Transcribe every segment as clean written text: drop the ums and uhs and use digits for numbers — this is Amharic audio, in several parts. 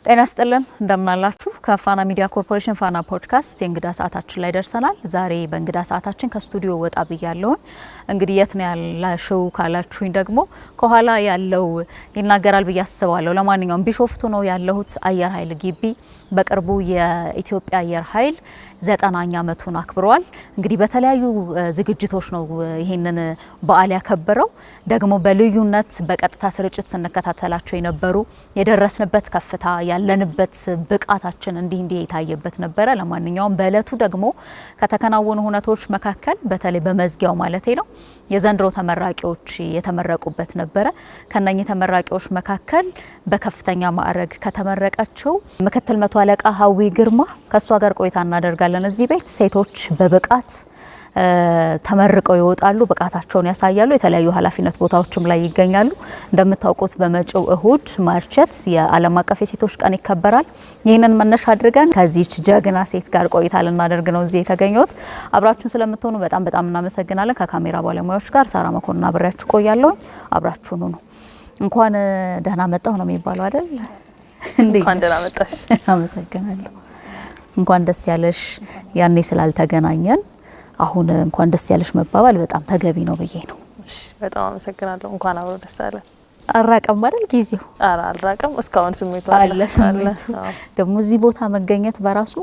ጤና ይስጥልን እንደምናላችሁ ከፋና ሚዲያ ኮርፖሬሽን ፋና ፖድካስት የእንግዳ ሰዓታችን ላይ ደርሰናል። ዛሬ በእንግዳ ሰዓታችን ከስቱዲዮ ወጣ ብያለሁ። እንግዲህ የት ነው ያላችሁ ካላችሁኝ ደግሞ ከኋላ ያለው ይናገራል ብዬ አስባለሁ። ለማንኛውም ቢሾፍቱ ነው ያለሁት አየር ኃይል ግቢ። በቅርቡ የኢትዮጵያ አየር ኃይል 90ኛ ዓመቱን አክብሯል። እንግዲህ በተለያዩ ዝግጅቶች ነው ይሄንን በዓል ያከበረው። ደግሞ በልዩነት በቀጥታ ስርጭት ስንከታተላቸው የነበሩ የደረስንበት ከፍታ ያለንበት ብቃታችን እንዲህ የታየበት ነበረ። ለማንኛውም በእለቱ ደግሞ ከተከናወኑ ሁነቶች መካከል በተለይ በመዝጊያው ማለቴ ነው የዘንድሮ ተመራቂዎች የተመረቁበት ነበረ። ከነኚህ ተመራቂዎች መካከል በከፍተኛ ማዕረግ ከተመረቀችው ምክትል መቶ አለቃ ሀዊ ግርማ ከሷ ጋር ቆይታ እናደርጋለን። እዚህ ቤት ሴቶች በብቃት ተመርቀው ይወጣሉ፣ ብቃታቸውን ያሳያሉ፣ የተለያዩ ኃላፊነት ቦታዎችም ላይ ይገኛሉ። እንደምታውቁት በመጪው እሁድ ማርቸት የዓለም አቀፍ የሴቶች ቀን ይከበራል። ይህንን መነሻ አድርገን ከዚህች ጀግና ሴት ጋር ቆይታ ልናደርግ ነው እዚህ የተገኘሁት። አብራችሁን ስለምትሆኑ በጣም እናመሰግናለን። ከካሜራ ባለሙያዎች ጋር ሳራ መኮንን አብሬያችሁ ቆያለሁ። አብራችሁን ሁኑ። እንኳን ደህና መጣሁ ነው የሚባለው አይደል? እንኳን ደህና መጣሽ። አመሰግናለሁ። እንኳን ደስ ያለሽ። ያኔ ስላልተገናኘን አሁን እንኳን ደስ ያለሽ መባባል በጣም ተገቢ ነው ብዬ ነው። እሺ፣ በጣም አመሰግናለሁ። እንኳን አብሮ ደስ አለ። አራቀም አይደል ጊዜው? አልራቀም። እስካሁን ስሜቱ አለ። ደግሞ እዚህ ቦታ መገኘት በራሱ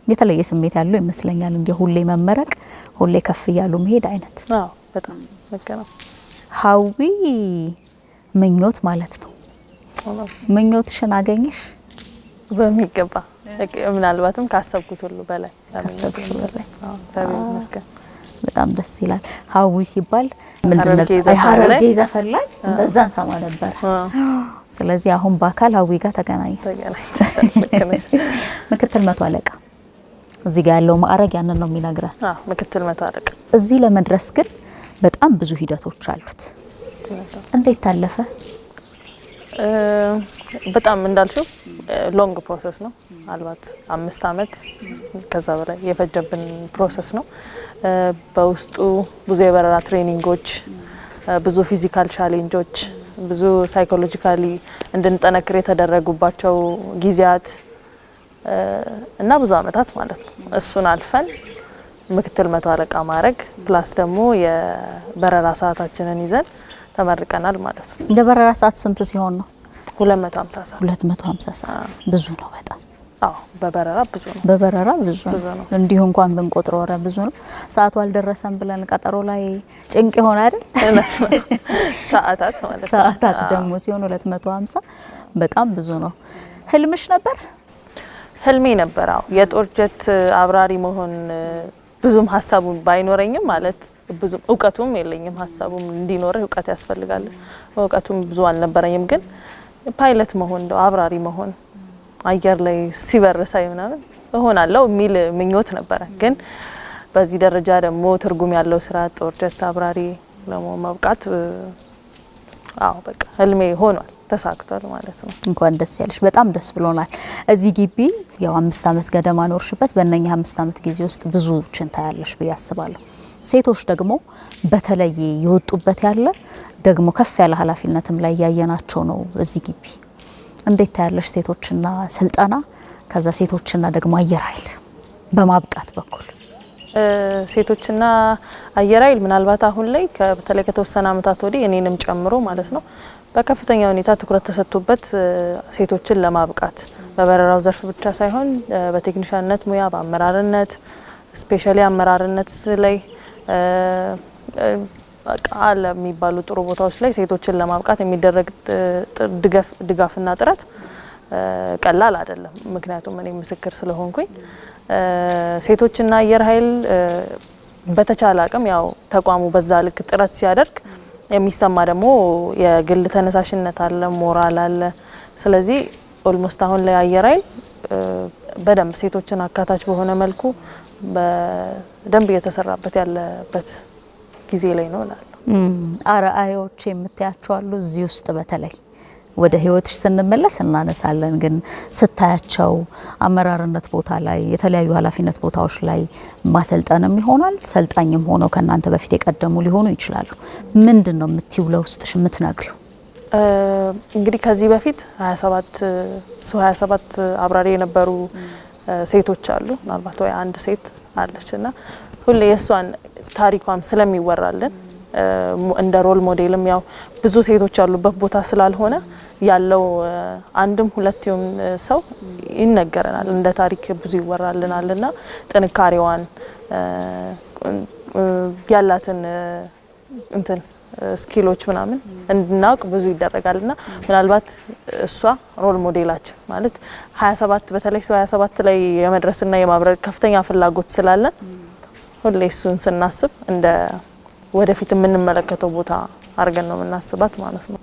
የተለየ ስሜት ያለው ይመስለኛል። እንደ ሁሌ መመረቅ፣ ሁሌ ከፍ እያሉ መሄድ አይነት። አዎ፣ በጣም መገናው ሀዊ ምኞት ማለት ነው። ምኞትሽን አገኘሽ? በሚገባ ምናልባትም ካሰብኩት ሁሉ በላይ በጣም ደስ ይላል። ሀዊ ሲባል ምንድነው ሀረርጌ ዘፈን ላይ እንደዛ እንሰማ ነበር። ስለዚህ አሁን በአካል ሀዊ ጋር ተገናኘ። ምክትል መቶ አለቃ እዚህ ጋር ያለው ማዕረግ ያንን ነው የሚነግረን። ምክትል መቶ አለቃ። እዚህ ለመድረስ ግን በጣም ብዙ ሂደቶች አሉት። እንዴት ታለፈ? በጣም እንዳልሽው ሎንግ ፕሮሰስ ነው። አልባት 5 አመት ከዛ በላይ የፈጀብን ፕሮሰስ ነው። በውስጡ ብዙ የበረራ ትሬኒንጎች፣ ብዙ ፊዚካል ቻሌንጆች፣ ብዙ ሳይኮሎጂካሊ እንድንጠነክር የተደረጉባቸው ጊዜያት እና ብዙ አመታት ማለት ነው። እሱን አልፈን ምክትል መቶ አለቃ ማዕረግ ፕላስ ደግሞ የበረራ ሰዓታችንን ይዘን ተመርቀናል ማለት ነው። የበረራ ሰዓት ስንት ሲሆን ነው? 250 ሰዓት። 250 ሰዓት ብዙ ነው በጣም። አዎ፣ በበረራ ብዙ ነው። በበረራ ብዙ ነው። እንዲሁ እንኳን ብንቆጥረው ወረ ብዙ ነው። ሰዓቱ አልደረሰም ብለን ቀጠሮ ላይ ጭንቅ ይሆን አይደል? ሰዓታት ማለት ነው። ሰዓታት ደግሞ ሲሆን 250 በጣም ብዙ ነው። ህልምሽ ነበር? ህልሜ ነበር። አዎ፣ የጦር ጀት አብራሪ መሆን ብዙም ሀሳቡ ባይኖረኝም ማለት ብዙም እውቀቱም የለኝም። ሀሳቡም እንዲኖር እውቀት ያስፈልጋል። እውቀቱም ብዙ አልነበረኝም። ግን ፓይለት መሆን እንደው አብራሪ መሆን አየር ላይ ሲበር ሳይ ምናምን እሆናለሁ የሚል ምኞት ነበረ። ግን በዚህ ደረጃ ደግሞ ትርጉም ያለው ስራ ጦር ጀት አብራሪ ለመሆን መብቃት በቃ ህልሜ ሆኗል፣ ተሳክቷል ማለት ነው። እንኳን ደስ ያለሽ። በጣም ደስ ብሎናል። እዚህ ግቢ ያው 5 አመት ገደማ ኖርሽበት። በእነኛ 5 አመት ጊዜ ውስጥ ብዙ ችንታያለሽ ብዬ አስባለሁ። ሴቶች ደግሞ በተለይ የወጡበት ያለ ደግሞ ከፍ ያለ ኃላፊነትም ላይ ያየናቸው ነው እዚህ ግቢ። እንዴት ታያለሽ ሴቶችና ስልጠና፣ ከዛ ሴቶችና ደግሞ አየር ኃይል በማብቃት በኩል? ሴቶችና አየር ኃይል ምናልባት አሁን ላይ በተለይ ከተወሰነ አመታት ወዲህ እኔንም ጨምሮ ማለት ነው በከፍተኛ ሁኔታ ትኩረት ተሰጥቶበት ሴቶችን ለማብቃት በበረራው ዘርፍ ብቻ ሳይሆን በቴክኒሻንነት ሙያ፣ በአመራርነት ስፔሻሊ አመራርነት ላይ አለ የሚባሉ ጥሩ ቦታዎች ላይ ሴቶችን ለማብቃት የሚደረግ ድጋፍና ጥረት ቀላል አይደለም። ምክንያቱም እኔ ምስክር ስለሆንኩኝ ሴቶችና አየር ኃይል በተቻለ አቅም ያው ተቋሙ በዛ ልክ ጥረት ሲያደርግ የሚሰማ ደግሞ የግል ተነሳሽነት አለ፣ ሞራል አለ። ስለዚህ ኦልሞስት አሁን ላይ አየር ኃይል በደንብ ሴቶችን አካታች በሆነ መልኩ በደንብ እየተሰራበት ያለበት ጊዜ ላይ ነው እላለሁ። አርአያዎች የምታያቸው አሉ እዚህ ውስጥ? በተለይ ወደ ህይወትሽ ስንመለስ እናነሳለን። ግን ስታያቸው አመራርነት ቦታ ላይ የተለያዩ ኃላፊነት ቦታዎች ላይ ማሰልጠንም ይሆናል ሰልጣኝም ሆነው ከናንተ በፊት የቀደሙ ሊሆኑ ይችላሉ። ምንድነው የምትይው ለውስጥሽ የምትነግሪው? እንግዲህ ከዚህ በፊት 27 አብራሪ የነበሩ ሴቶች አሉ። ምናልባት ወይ አንድ ሴት አለችና ሁሌ የሷን ታሪኳም ስለሚወራልን እንደ ሮል ሞዴልም ያው ብዙ ሴቶች ያሉበት ቦታ ስላልሆነ ያለው አንድም ሁለትም ሰው ይነገረናል፣ እንደ ታሪክ ብዙ ይወራልናልና ጥንካሬዋን ያላትን እንትን ስኪሎች ምናምን እንድናውቅ ብዙ ይደረጋልና ምናልባት እሷ ሮል ሞዴላችን ማለት 27 በተለይ 27 ላይ የመድረስና የማብረር ከፍተኛ ፍላጎት ስላለን ሁሌ እሱን ስናስብ እንደ ወደፊት የምንመለከተው ቦታ አርገን ነው የምናስባት ማለት ነው።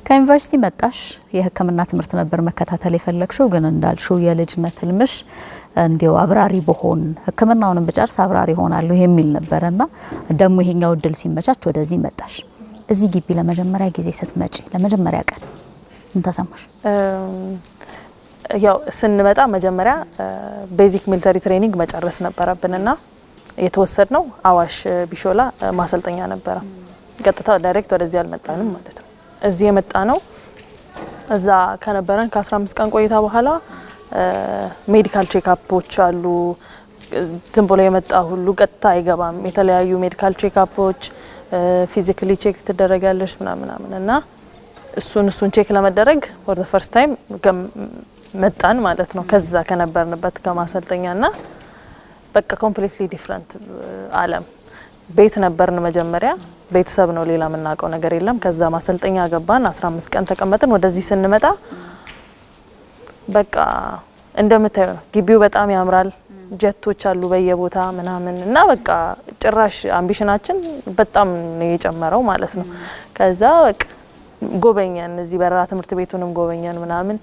ከዩኒቨርሲቲ መጣሽ፣ የሕክምና ትምህርት ነበር መከታተል የፈለግሽው፣ ግን እንዳልሽው የልጅነት ህልምሽ እንዲው አብራሪ በሆን ሕክምናውንም ብጨርስ አብራሪ ሆናለሁ የሚል ነበርና ደግሞ ይሄኛው እድል ሲመቻች ወደዚህ መጣሽ። እዚህ ግቢ ለመጀመሪያ ጊዜ ስትመጪ ለመጀመሪያ ቀን ምን ተሰማሽ? ያው ስንመጣ መጀመሪያ ቤዚክ ሚሊተሪ ትሬኒንግ መጨረስ ነበረብንና የተወሰድነው አዋሽ ቢሾላ ማሰልጠኛ ነበረ። ቀጥታ ዳይሬክት ወደዚህ አልመጣንም ማለት ነው። እዚህ የመጣ ነው እዛ ከነበረን ከ15 ቀን ቆይታ በኋላ ሜዲካል ቼክአፖች አሉ። ዝም ብሎ የመጣ ሁሉ ቀጥታ አይገባም። የተለያዩ ሜዲካል ቼክአፖች ፊዚካሊ ቼክ ትደረጋለሽ ምናምን እና እሱን ቼክ ለመደረግ ፎር ዘ ፈርስት ታይም መጣን ማለት ነው። ከዛ ከነበርንበት ከማሰልጠኛና በቃ ኮምፕሊትሊ ዲፍረንት ዓለም ቤት ነበርን መጀመሪያ። ቤተሰብ ነው፣ ሌላ የምናውቀው ነገር የለም። ከዛ ማሰልጠኛ ገባን፣ 15 ቀን ተቀመጥን። ወደዚህ ስንመጣ በቃ እንደምታዩ ነው። ግቢው በጣም ያምራል፣ ጀቶች አሉ በየቦታ ምናምን እና በቃ ጭራሽ አምቢሽናችን በጣም ነው የጨመረው ማለት ነው። ከዛ በቃ ጎበኘን፣ እዚህ በረራ ትምህርት ቤቱንም ጎበኘን ምናምን።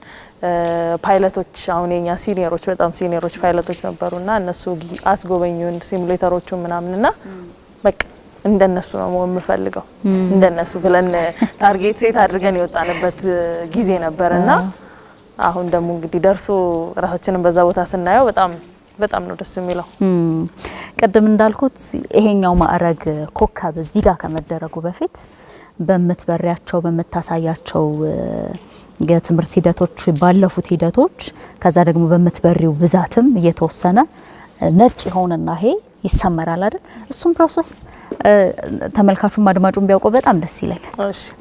ፓይለቶች አሁን የኛ ሲኒየሮች በጣም ሲኒየሮች ፓይለቶች ነበሩና እነሱ አስጎበኙን ሲሙሌተሮቹ ምናምንና በቃ እንደነሱ ነው የምፈልገው እንደነሱ ብለን ታርጌት ሴት አድርገን የወጣንበት ጊዜ ነበርና አሁን ደግሞ እንግዲህ ደርሶ ራሳችንን በዛ ቦታ ስናየው በጣም ነው ደስ የሚለው። ቀደም እንዳልኩት ይሄኛው ማዕረግ ኮከብ እዚህ ጋር ከመደረጉ በፊት በምትበሪያቸው በመታሳያቸው የትምህርት ሂደቶች ባለፉት ሂደቶች ከዛ ደግሞ በምትበሪው ብዛትም እየተወሰነ ነጭ ይሆንና ይሄ ይሰመራል አይደል? እሱም ፕሮሰስ ተመልካቹም አድማጩም ቢያውቀው በጣም ደስ ይለኛል።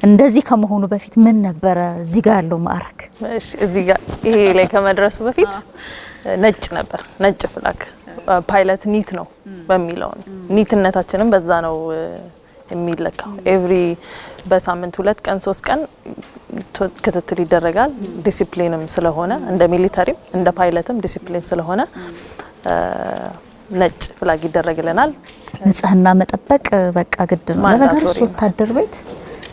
እንደዚህ ከመሆኑ በፊት ምን ነበረ እዚህ ጋር ያለው ማዕረግ? እሺ እዚህ ጋር ይሄ ላይ ከመድረሱ በፊት ነጭ ነበር። ነጭ ፍላግ ፓይለት ኒት ነው በሚለው ኒትነታችንም በዛ ነው የሚለካው። ኤቭሪ በሳምንት 2 ቀን 3 ቀን ክትትል ይደረጋል። ዲሲፕሊንም ስለሆነ እንደ ሚሊታሪም እንደ ፓይለትም ዲሲፕሊን ስለሆነ ነጭ ፍላግ ይደረግልናል። ንጽህና መጠበቅ በቃ ግድ ነው። ለነገሩ ወታደር ቤት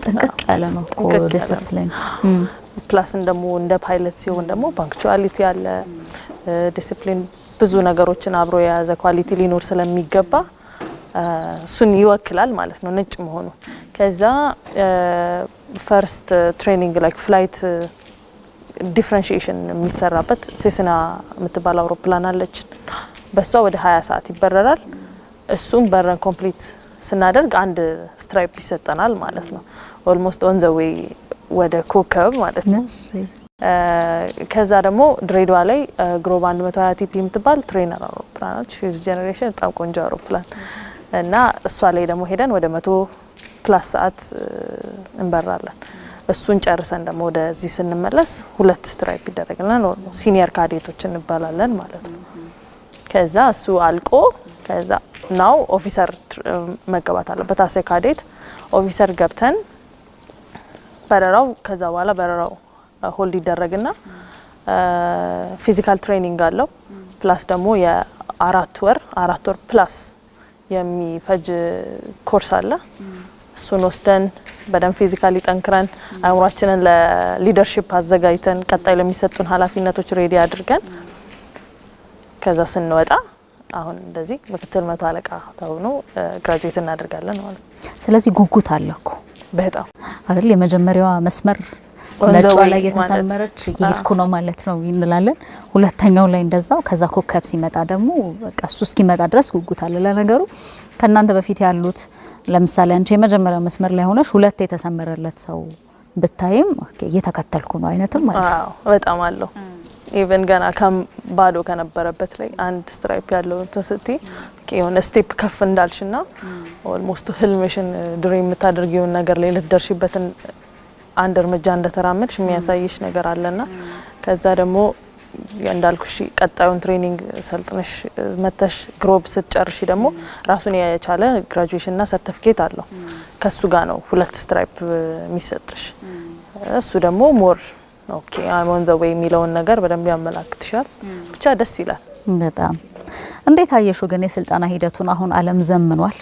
ጥንቅቅ ያለ ነው እኮ ዲሲፕሊን። ፕላስን ደግሞ እንደ ፓይለት ሲሆን ደግሞ ፓንክቹዋሊቲ ያለ ዲሲፕሊን ብዙ ነገሮችን አብሮ የያዘ ኳሊቲ ሊኖር ስለሚገባ እሱን ይወክላል ማለት ነው ነጭ መሆኑ። ከዛ ፈርስት ትሬኒንግ ላይክ ፍላይት ዲፍረንሺዬሽን የሚሰራበት ሴስና የምትባል አውሮፕላን አለች። በሷ ወደ 20 ሰዓት ይበረራል። እሱም በረን ኮምፕሊት ስናደርግ አንድ ስትራይፕ ይሰጠናል ማለት ነው። ኦልሞስት ኦን ዘ ዌይ ወደ ኮከብ ማለት ነው። ከዛ ደግሞ ድሬዳዋ ላይ ግሮብ 120 ቲፒ የምትባል ትሬነር አውሮፕላኖች ፊፍዝ ጄኔሬሽን በጣም ቆንጆ አውሮፕላን እና እሷ ላይ ደግሞ ሄደን ወደ 100 ፕላስ ሰዓት እንበራለን። እሱን ጨርሰን ደግሞ ወደዚህ ስንመለስ 2 ስትራይፕ ይደረግልናል። ሲኒየር ካዴቶች እንባላለን ማለት ነው። ከዛ እሱ አልቆ ከዛ ናው ኦፊሰር መገባት አለበት። አሴ ካዴት ኦፊሰር ገብተን በረራው ከዛ በኋላ በረራው ሆልድ ይደረግና ፊዚካል ትሬኒንግ አለው። ፕላስ ደግሞ የ4 ወር ፕላስ የሚፈጅ ኮርስ አለ። እሱን ወስደን በደንብ ፊዚካሊ ጠንክረን አእምሯችንን ለሊደርሺፕ አዘጋጅተን ቀጣይ ለሚሰጡን ኃላፊነቶች ሬዲ አድርገን ከዛ ስንወጣ አሁን እንደዚህ ምክትል 100 አለቃ ተሆኖ ግራጁዌት እናደርጋለን ማለት ነው። ስለዚህ ጉጉት አለኩ በጣም አይደል? የመጀመሪያዋ መስመር ነጭ ላይ የተሰመረች ይሄድኩ ነው ማለት ነው እንላለን። ሁለተኛው ላይ እንደዛው። ከዛ ኮከብ ሲመጣ ደግሞ በቃ እሱ እስኪመጣ ድረስ ጉጉት አለ። ለነገሩ ከናንተ በፊት ያሉት ለምሳሌ አንቺ የመጀመሪያው መስመር ላይ ሆነሽ 2 የተሰመረለት ሰው ብታይም ኦኬ እየተከተልኩ ነው አይነትም ማለት አዎ በጣም አለው ኢቨን ገና ባዶ ከነበረበት ላይ አንድ ስትራይፕ ያለው ተስቲ የሆነ ስቴፕ ከፍ እንዳልሽና ኦልሞስት ህልምሽን ድሪም የምታደርጊውን ነገር ላይ ልትደርሺበትን አንድ እርምጃ እንደተራመድሽ የሚያሳይሽ ነገር አለና ከዛ ደግሞ እንዳልኩሽ ቀጣዩን ትሬኒንግ ሰልጥነሽ መተሽ ግሮብ ስትጨርሺ ደግሞ ራሱን የቻለ ግራጁዌሽን እና ሰርቲፊኬት አለው ከሱ ጋር ነው ሁለት ስትራይፕ የሚሰጥሽ እሱ ደግሞ ሞር ኦኬ አም ኦን ዘ ዌይ የሚለውን ነገር በደንብ ያመላክትሻል ብቻ ደስ ይላል በጣም እንዴት አየሹ ግን የስልጣና ሂደቱን አሁን ዓለም ዘምኗል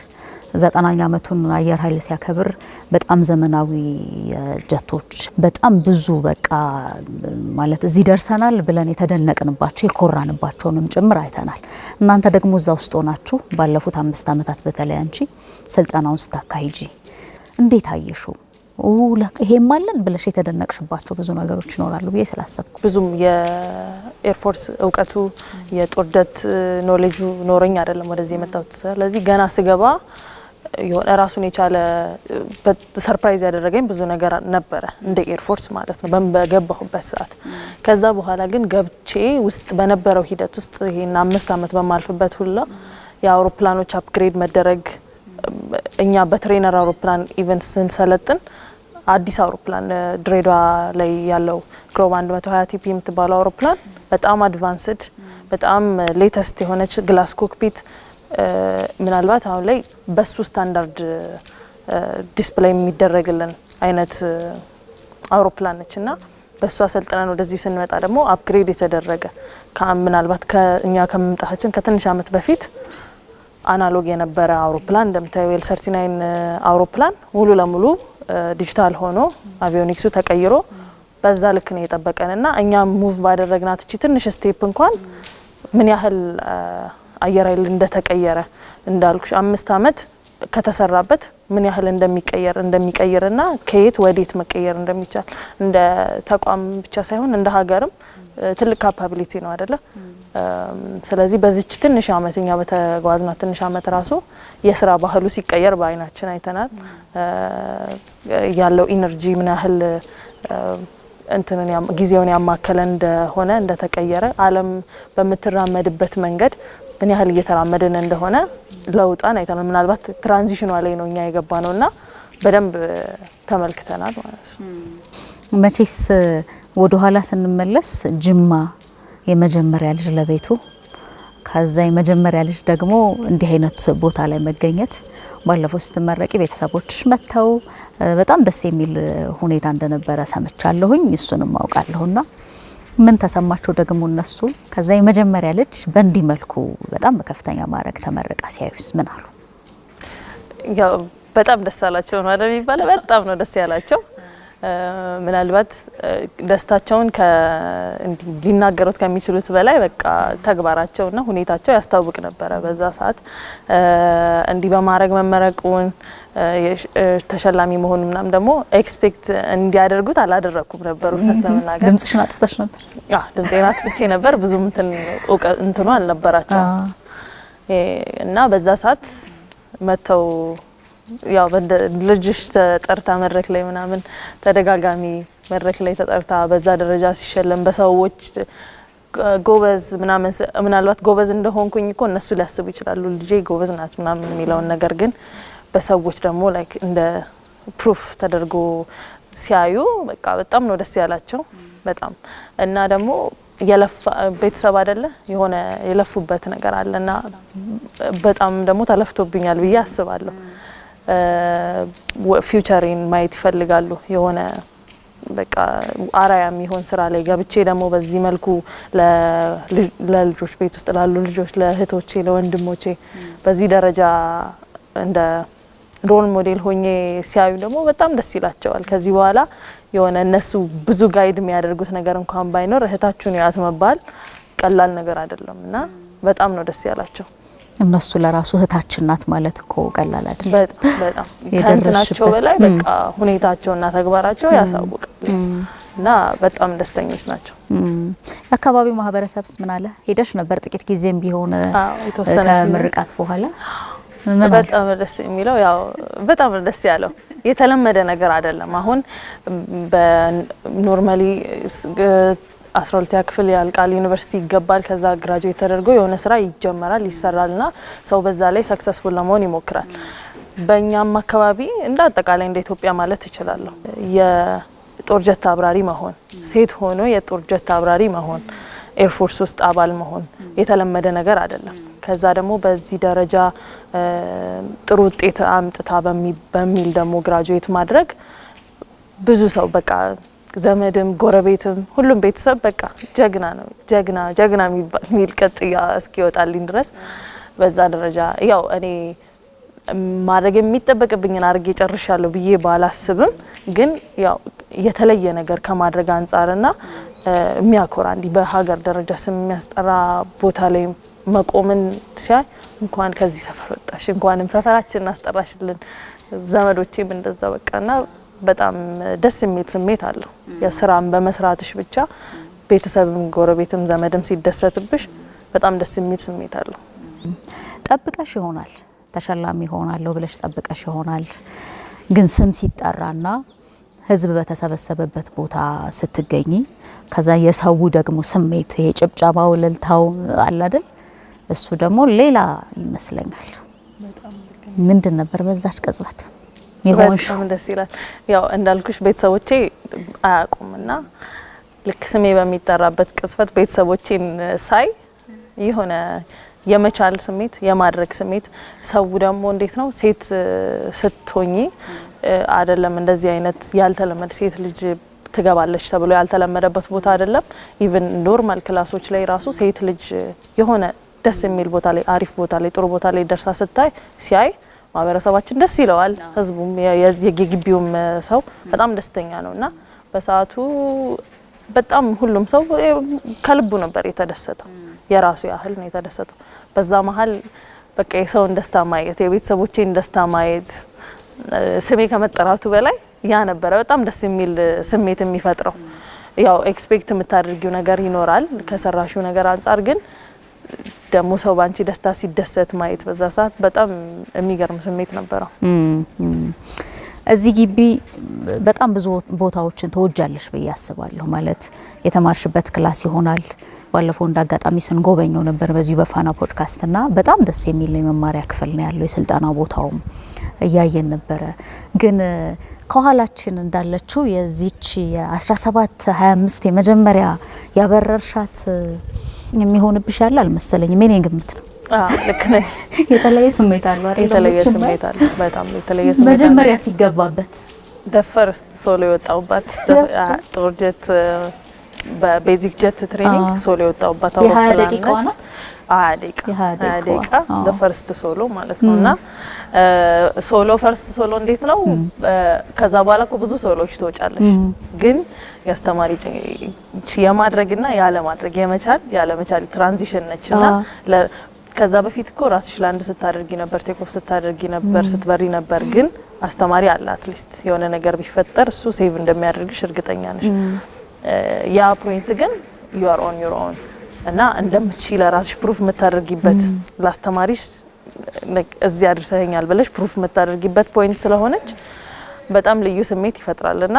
90ኛ ዓመቱን አየር ኃይል ሲያከብር በጣም ዘመናዊ ጀቶች በጣም ብዙ በቃ ማለት እዚህ ደርሰናል ብለን የተደነቅንባቸው የኮራንባቸውንም ጭምር አይተናል እናንተ ደግሞ እዛ ውስጥ ሆናችሁ ባለፉት 5 ዓመታት በተለይ አንቺ ስልጣናውን ስታካሂጂ እንዴት አየሹ ይሄም አለን ብለሽ የተደነቅሽባቸው ብዙ ነገሮች ይኖራሉ ብዬ ስላሰብኩ ብዙም የኤርፎርስ እውቀቱ የጦርደት ኖሌጁ ኖረኝ አይደለም ወደዚህ የመጣሁት ስለዚህ ገና ስገባ የሆነ ራሱን የቻለ ሰርፕራይዝ ያደረገኝ ብዙ ነገር ነበረ እንደ ኤርፎርስ ማለት ነው በገባሁበት ሰዓት ከዛ በኋላ ግን ገብቼ ውስጥ በነበረው ሂደት ውስጥ ይሄን 5 ዓመት በማልፍበት ሁሉ የአውሮፕላኖች አፕግሬድ መደረግ እኛ በትሬነር አውሮፕላን ኢቨንት ስንሰለጥን አዲስ አውሮፕላን ድሬዳዋ ላይ ያለው ግሮብ 120 ቲፒ የምትባለው አውሮፕላን በጣም አድቫንስድ በጣም ሌተስት የሆነች ግላስ ኮክፒት ምናልባት አሁን ላይ በሱ ስታንዳርድ ዲስፕሌይ የሚደረግልን አይነት አውሮፕላን ነችና በሱ አሰልጥነን ወደዚህ ስንመጣ ደግሞ አፕግሬድ የተደረገ ምናልባት ከኛ ከመምጣታችን ከትንሽ አመት በፊት አናሎግ የነበረ አውሮፕላን እንደምታዩ ኤል39 አውሮፕላን ሙሉ ለሙሉ ዲጂታል ሆኖ አቪዮኒክሱ ተቀይሮ በዛ ልክ ነው የጠበቀንና እኛ ሙቭ ባደረግናት እቺ ትንሽ ስቴፕ እንኳን ምን ያህል አየር ኃይል እንደተቀየረ እንዳልኩሽ 5 አመት ከተሰራበት ምን ያህል እንደሚቀየርና ከየት ወዴት መቀየር እንደሚቻል እንደ ተቋም ብቻ ሳይሆን እንደ ሀገርም ትልቅ ካፓቢሊቲ ነው አይደለ ስለዚህ በዚች ትንሽ አመትኛ በተጓዝናት ትንሽ አመት ራሱ የስራ ባህሉ ሲቀየር በአይናችን አይተናል ያለው ኢነርጂ ምን ያህል እንትንን ጊዜውን ያማከለ እንደሆነ እንደተቀየረ ዓለም በመትራመድበት መንገድ ምን ያህል እየተራመደን እንደሆነ ለውጣን አይተናል ምናልባት ትራንዚሽኑ ላይ ነው እኛ የገባ ነውና በደንብ ተመልክተናል ማለት ነው መቼስ ወደ ኋላ ስንመለስ ጅማ የመጀመሪያ ልጅ ለቤቱ ከዛ የመጀመሪያ ልጅ ደግሞ እንዲህ አይነት ቦታ ላይ መገኘት ባለፈው ስትመረቂ ቤተሰቦችሽ መተው በጣም ደስ የሚል ሁኔታ እንደነበረ ሰምቻለሁኝ እሱንም አውቃለሁና ምን ተሰማቸው ደግሞ እነሱ ከዛ የመጀመሪያ ልጅ በእንዲህ መልኩ በጣም በከፍተኛ ማዕረግ ተመረቃ ሲያዩስ ምን አሉ ያው በጣም ደስ አላቸው ነው አይደል የሚባለው በጣም ነው ደስ ያላቸው ምናልባት ደስታቸውን እንዲ ሊናገሩት ከሚችሉት በላይ በቃ ተግባራቸውና ሁኔታቸው ያስታውቅ ነበር በዛ ሰዓት እንዲ በማረግ መመረቁን ተሸላሚ መሆኑን ምናም ደግሞ ኤክስፔክት እንዲያደርጉት አላደረኩም ነበር ተሰምናገር ድምጽሽን አጥፍተሽ ነበር ድምጽሽን አጥፍቼ ነበር ብዙም እንትኑ አልነበራቸው እና በዛ ሰዓት መተው ያው ልጅሽ ተጠርታ መድረክ ላይ ምናምን ተደጋጋሚ መድረክ ላይ ተጠርታ በዛ ደረጃ ሲሸለም በሰዎች ጎበዝ ምናልባት ጎበዝ እንደሆንኩኝ እኮ እነሱ ሊያስቡ ይችላሉ ልጄ ጎበዝ ናት ምናምን የሚለውን ነገር ግን በሰዎች ደግሞ ላይክ እንደ ፕሩፍ ተደርጎ ሲያዩ በቃ በጣም ነው ደስ ያላቸው በጣም እና ደግሞ ቤተሰብ አይደለ የሆነ የለፉበት ነገር አለና በጣም ደግሞ ተለፍቶብኛል ብዬ አስባለሁ ፊውቸሪን ማየት ይፈልጋሉ የሆነ በቃ አራያ የሚሆን ስራ ላይ ገብቼ ደግሞ በዚህ መልኩ ለልጆች ቤት ውስጥ ላሉ ልጆች ለእህቶቼ ለወንድሞቼ በዚህ ደረጃ እንደ ሮል ሞዴል ሆኜ ሲያዩ ደግሞ በጣም ደስ ይላቸዋል ከዚህ በኋላ የሆነ እነሱ ብዙ ጋይድ የሚያደርጉት ነገር እንኳን ባይኖር እህታችሁን ያት መባል ቀላል ነገር አይደለምና በጣም ነው ደስ ያላቸው እነሱ ለራሱ እህታችን ናት ማለት እኮ ቀላል አይደለም በጣም ከእንትናቸው በላይ በቃ ሁኔታቸውና ተግባራቸው ያሳውቃል እና በጣም ደስተኞች ናቸው የአካባቢው ማህበረሰብስ ምን አለ ሄደሽ ነበር ጥቂት ጊዜም ቢሆን ከምርቃት በኋላ በጣም ደስ የሚለው ያው በጣም ደስ ያለው የተለመደ ነገር አይደለም። አሁን በኖርማሊ 12ኛ ክፍል ያልቃል፣ ዩኒቨርሲቲ ይገባል፣ ከዛ ግራጁዌት ተደርጎ የሆነ ስራ ይጀመራል ይሰራልና ሰው በዛ ላይ ሰክሰስፉል ለመሆን ይሞክራል። በእኛም አካባቢ እንደ አጠቃላይ እንደ ኢትዮጵያ ማለት እችላለሁ የጦር ጀት አብራሪ መሆን፣ ሴት ሆኖ የጦር ጀት አብራሪ መሆን፣ ኤርፎርስ ውስጥ አባል መሆን የተለመደ ነገር አይደለም። ከዛ ደግሞ በዚህ ደረጃ ጥሩ ውጤት አምጥታ በሚል ደግሞ ግራጁዌት ማድረግ ብዙ ሰው በቃ ዘመድም ጎረቤትም ሁሉም ቤተሰብ በቃ ጀግና ነው ጀግና የሚል ቅጥያ እስኪወጣልኝ ድረስ በዛ ደረጃ ያው እኔ ማድረግ የሚጠበቅብኝን አድርጌ ጨርሻለሁ ብዬ ባላስብም ግን ያው የተለየ ነገር ከማድረግ አንጻርና የሚያኮራ እንዲህ በሀገር ደረጃ ስም የሚያስጠራ ቦታ ላይ መቆምን ሲያይ እንኳን ከዚህ ሰፈር ወጣሽ እንኳንም ሰፈራችንን አስጠራሽልን ዘመዶቼም እንደዛ በቃና በጣም ደስ የሚል ስሜት አለው። የስራም በመስራትሽ ብቻ ቤተሰብም ጎረቤትም ዘመድም ሲደሰትብሽ በጣም ደስ የሚል ስሜት አለው። ጠብቀሽ ይሆናል ተሸላሚ ሆናለሁ ብለሽ ጠብቀሽ ይሆናል ግን ስም ሲጠራና ህዝብ በተሰበሰበበት ቦታ ስትገኚ ከዛ የሰው ደግሞ ስሜት የጭብጨባው እልልታው አለ አይደል እሱ ደግሞ ሌላ ይመስለኛል። ምንድን ነበር በዛች ቅጽበት ይሆንሽ? በጣም ደስ ይላል። ያው እንዳልኩሽ ቤተሰቦቼ አያውቁምና ልክ ስሜ በሚጠራበት ቅጽበት ቤተሰቦቼን ሳይ የሆነ የመቻል ስሜት የማድረግ ስሜት ሰው ደግሞ እንዴት ነው ሴት ስትሆኚ አይደለም እንደዚህ አይነት ያልተለመደ ሴት ልጅ ትገባለች ተብሎ ያልተለመደበት ቦታ አይደለም። ኢቭን ኖርማል ክላሶች ላይ ራሱ ሴት ልጅ የሆነ ደስ የሚል ቦታ ላይ አሪፍ ቦታ ላይ ጥሩ ቦታ ላይ ደርሳ ሲያይ ማህበረሰባችን ደስ ይለዋል። ህዝቡም የግቢውም ሰው በጣም ደስተኛ ነውና በሰዓቱ በጣም ሁሉም ሰው ከልቡ ነበር የተደሰተው። የራሱ ያህል ነው የተደሰተው። በዛ መሀል በቃ የሰውን ደስታ ማየት የቤተሰቦቼን ደስታ ማየት ስሜ ከመጠራቱ በላይ ያ ነበረ በጣም ደስ የሚል ስሜት የሚፈጥረው። ያው ኤክስፔክት የምታደርጊው ነገር ይኖራል ከሰራሽው ነገር አንጻር ግን ደግሞ ሰው ባንቺ ደስታ ሲደሰት ማየት በዛ ሰዓት በጣም የሚገርም ስሜት ነበረው። እዚህ ግቢ በጣም ብዙ ቦታዎችን ተወጃለሽ ብዬ አስባለሁ። ማለት የተማርሽበት ክላስ ይሆናል። ባለፈው እንዳጋጣሚ ስንጎበኘው ነበር በዚሁ በፋና ፖድካስትና በጣም ደስ የሚል የመማሪያ ክፍል ነው ያለው። የስልጠና ቦታውም እያየን ነበረ። ግን ከኋላችን እንዳለችው የዚች የ17 25 የመጀመሪያ ያበረርሻት የሚሆንብሽ ያለ አልመሰለኝም። እኔ ግምት ነው። ልክ ነሽ። የተለየ ስሜት አለው አይደል? የተለየ ስሜት አለ። በጣም የተለየ ስሜት አለ። መጀመሪያ ሲገባበት ፈርስት ሶሎ የወጣውባት ጦር ጀት በቤዚክ ጀት ትሬኒንግ ሶሎ የወጣውባት አውሮፕላን ነች። 20 ደቂቃ ፈርስት ሶሎ ማለት ነውና ሶሎ ፈርስት ሶሎ እንዴት ነው? ከዛ በኋላ እኮ ብዙ ሶሎዎች ትወጫለሽ። ግን ያስተማሪ የማድረግና ያለ ማድረግ ያለ መቻል ትራንዚሽን ነችና ከዛ በፊት እኮ ራስሽ ላንድ ስታደርጊ ነበር፣ ቴክ ኦፍ ስታደርጊ ነበር፣ ስትበሪ ነበር። ግን አስተማሪ አለ አትሊስት የሆነ ነገር ቢፈጠር እሱ ሴቭ እንደሚያደርግሽ እርግጠኛ ነሽ። ያ ፖይንት ግን you are on your own እና እንደምትችይ ለራስሽ ፕሩፍ የምታደርጊበት ላስተማሪሽ እዚህ አድርሰኛል ብለሽ ፕሩፍ የምታደርጊበት ፖይንት ስለሆነች በጣም ልዩ ስሜት ይፈጥራልና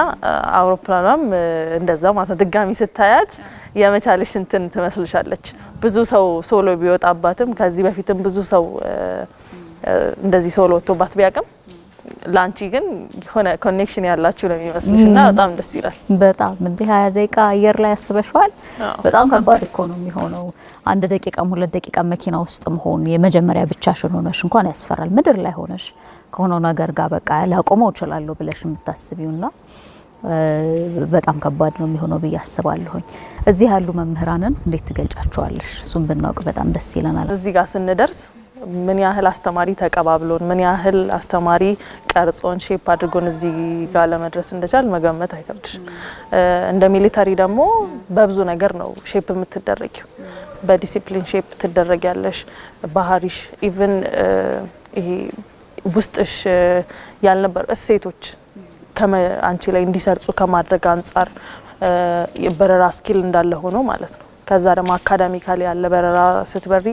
አውሮፕላኗም እንደዛ ማለት ድጋሚ ስታያት የመቻልሽ እንትን ትመስልሻለች። ብዙ ሰው ሶሎ ቢወጣባትም ከዚህ በፊትም ብዙ ሰው እንደዚህ ሶሎ ወጥቶባት ቢያቅም ላንቺ ግን የሆነ ኮኔክሽን ያላችሁ ነው የሚመስልሽና በጣም ደስ ይላል። በጣም እንዴ 20 ደቂቃ አየር ላይ ያስበሽዋል። በጣም ከባድ እኮ ነው የሚሆነው። 1 ደቂቃ 2 ደቂቃ መኪና ውስጥ መሆን የመጀመሪያ ብቻሽን ሆነሽ እንኳን ያስፈራል። ምድር ላይ ሆነሽ ከሆነ ነገር ጋር በቃ ላቆመው እችላለሁ ብለሽ የምታስቢውና በጣም ከባድ ነው የሚሆነው ብዬ አስባለሁኝ። እዚህ ያሉ መምህራንን እንዴት ትገልጫቸዋለሽ? እሱን ብናውቅ በጣም ደስ ይለናል። እዚህ ጋር ስንደርስ ምን ያህል አስተማሪ ተቀባብሎን ምን ያህል አስተማሪ ቀርጾን ሼፕ አድርጎን እዚህ ጋር ለመድረስ እንደቻል መገመት አይከብድሽም። እንደ ሚሊታሪ ደግሞ በብዙ ነገር ነው ሼፕ የምትደረጊው። በዲሲፕሊን ሼፕ ትደረጊያለሽ። ባህሪሽ ኢቭን ይሄ ውስጥሽ ያልነበር እሴቶች አንቺ ላይ እንዲሰርጹ ከማድረግ አንጻር የበረራ ስኪል እንዳለ ሆኖ ማለት ነው። ከዛ ደግሞ አካዳሚካሊ ያለ በረራ ስትበሪ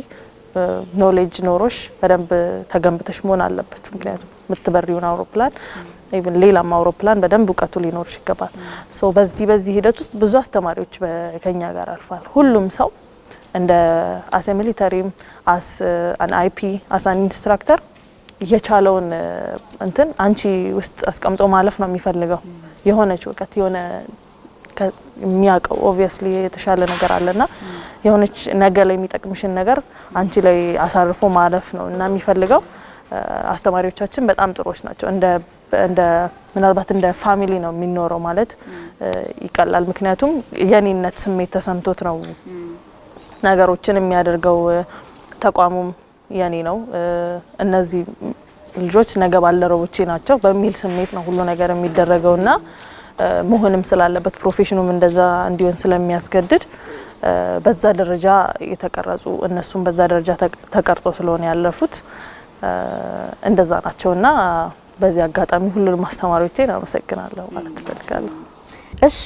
ኖሌጅ ኖሮሽ በደንብ ተገንብተሽ መሆን አለበት። ምክንያቱም የምትበሪውን አውሮፕላን ኢቭን ሌላም አውሮፕላን በደንብ እውቀቱ ሊኖርሽ ይገባል። ሶ በዚህ ሂደት ውስጥ ብዙ አስተማሪዎች ከኛ ጋር አልፏል። ሁሉም ሰው እንደ አስ ሚሊተሪም አስ አን አይፒ አስ አን ኢንስትራክተር የቻለውን እንትን አንቺ ውስጥ አስቀምጦ ማለፍ ነው የሚፈልገው። የሆነች እውቀት የሆነ የሚያውቀው ኦብቪየስሊ የተሻለ ነገር አለና የሆነች ነገር ላይ የሚጠቅምሽን ነገር አንቺ ላይ አሳርፎ ማለፍ ነው እና የሚፈልገው። አስተማሪዎቻችን በጣም ጥሩዎች ናቸው። እንደ ምናልባት እንደ ፋሚሊ ነው የሚኖረው ማለት ይቀላል። ምክንያቱም የኔነት ስሜት ተሰምቶት ነው ነገሮችን የሚያደርገው። ተቋሙም የኔ ነው፣ እነዚህ ልጆች ነገ ባልደረቦቼ ናቸው በሚል ስሜት ነው ሁሉ ነገር የሚደረገውና መሆንም ስላለበት ፕሮፌሽኑም እንደዛ እንዲሆን ስለሚያስገድድ በዛ ደረጃ የተቀረጹ እነሱም በዛ ደረጃ ተቀርጸው ስለሆነ ያለፉት እንደዛ ናቸውና በዚህ አጋጣሚ ሁሉንም አስተማሪዎቼን አመሰግናለሁ ማለት እፈልጋለሁ። እሺ፣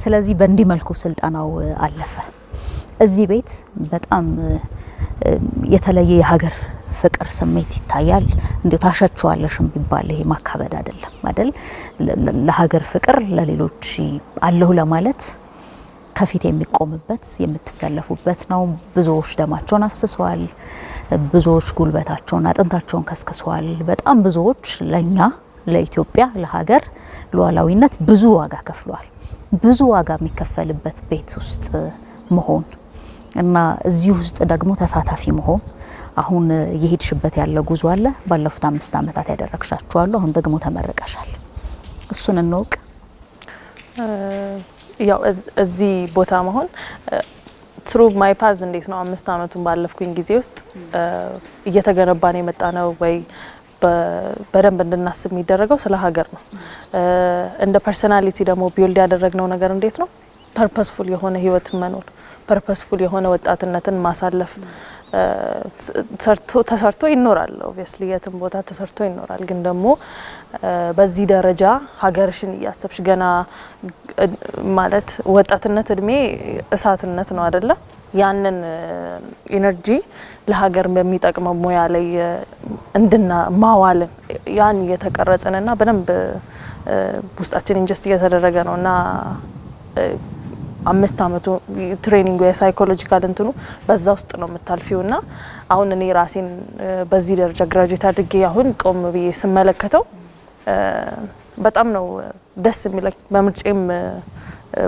ስለዚህ በእንዲህ መልኩ ስልጠናው አለፈ። እዚህ ቤት በጣም የተለየ የሀገር ፍቅር ስሜት ይታያል። እንዴ ታሸችዋለሽም ቢባል ይሄ ማካበድ አይደለም አይደል? ለሀገር ፍቅር ለሌሎች አለሁ ለማለት ከፊት የሚቆምበት የምትሰለፉበት ነው። ብዙዎች ደማቸውን አፍስሰዋል። ብዙዎች ጉልበታቸውን አጥንታቸውን ከስክሰዋል። በጣም ብዙዎች ለኛ ለኢትዮጵያ ለሀገር ሉዓላዊነት ብዙ ዋጋ ከፍለዋል። ብዙ ዋጋ የሚከፈልበት ቤት ውስጥ መሆን እና እዚህ ውስጥ ደግሞ ተሳታፊ መሆን አሁን እየሄድሽበት ያለ ጉዞ አለ። ባለፉት 5 ዓመታት ያደረግሻቸው አሉ። አሁን ደግሞ ተመረቀሻል። እሱን እንወቅ። ያው እዚህ ቦታ መሆን ትሩ ማይ ፓዝ እንዴት ነው 5 ዓመቱን ባለፍኩኝ ጊዜ ውስጥ እየተገነባን የመጣ ነው ወይ በደንብ እንድናስብ የሚደረገው ስለ ሀገር ነው። እንደ ፐርሰናሊቲ ደግሞ ቢልድ ያደረግነው ነገር እንዴት ነው ፐርፐስፉል የሆነ ህይወት መኖር፣ ፐርፐስፉል የሆነ ወጣትነትን ማሳለፍ። ተሰርቶ ይኖራል ኦብቪየስሊ የትም ቦታ ተሰርቶ ይኖራል። ግን ደግሞ በዚህ ደረጃ ሀገርሽን እያሰብሽ ገና ማለት ወጣትነት እድሜ እሳትነት ነው አይደለ? ያንን ኢነርጂ ለሀገር በሚጠቅመው ሙያ ላይ እንድና ማዋልን ያን እየተቀረጽንና በደንብ ውስጣችን ኢንጀስት እየተደረገ ነውና 5 ዓመቱ ትሬኒንግ የሳይኮሎጂካል እንትኑ በዛ ውስጥ ነው የምታልፊውና አሁን እኔ ራሴን በዚህ ደረጃ ግራጁዌት አድርጌ አሁን ቆም ብዬ ስመለከተው በጣም ነው ደስ የሚለኝ። በምርጬም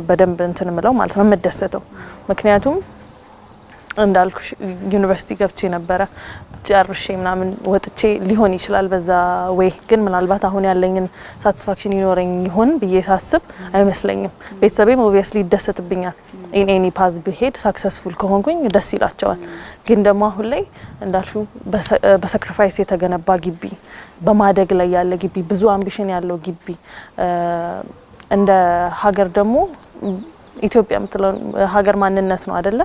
በደንብ እንትን ምለው ማለት ነው የምደሰተው። ምክንያቱም እንዳልኩሽ ዩኒቨርሲቲ ገብቼ ነበረ ጨርሼ ምናምን ወጥቼ ሊሆን ይችላል በዛ ወይ ግን ምናልባት አሁን ያለኝን ሳቲስፋክሽን ይኖረኝ ይሆን ብዬ ሳስብ አይመስለኝም። ቤተሰቤም ኦብቪየስሊ ይደሰትብኛል ኢን ኤኒ ፓዝ ብሄድ ሳክሰስፉል ከሆንኩኝ ደስ ይላቸዋል። ግን ደግሞ አሁን ላይ እንዳልሹ በሳክሪፋይስ የተገነባ ግቢ፣ በማደግ ላይ ያለ ግቢ፣ ብዙ አምቢሽን ያለው ግቢ እንደ ሀገር ደግሞ ኢትዮጵያ የምትለው ሀገር ማንነት ነው አይደለ?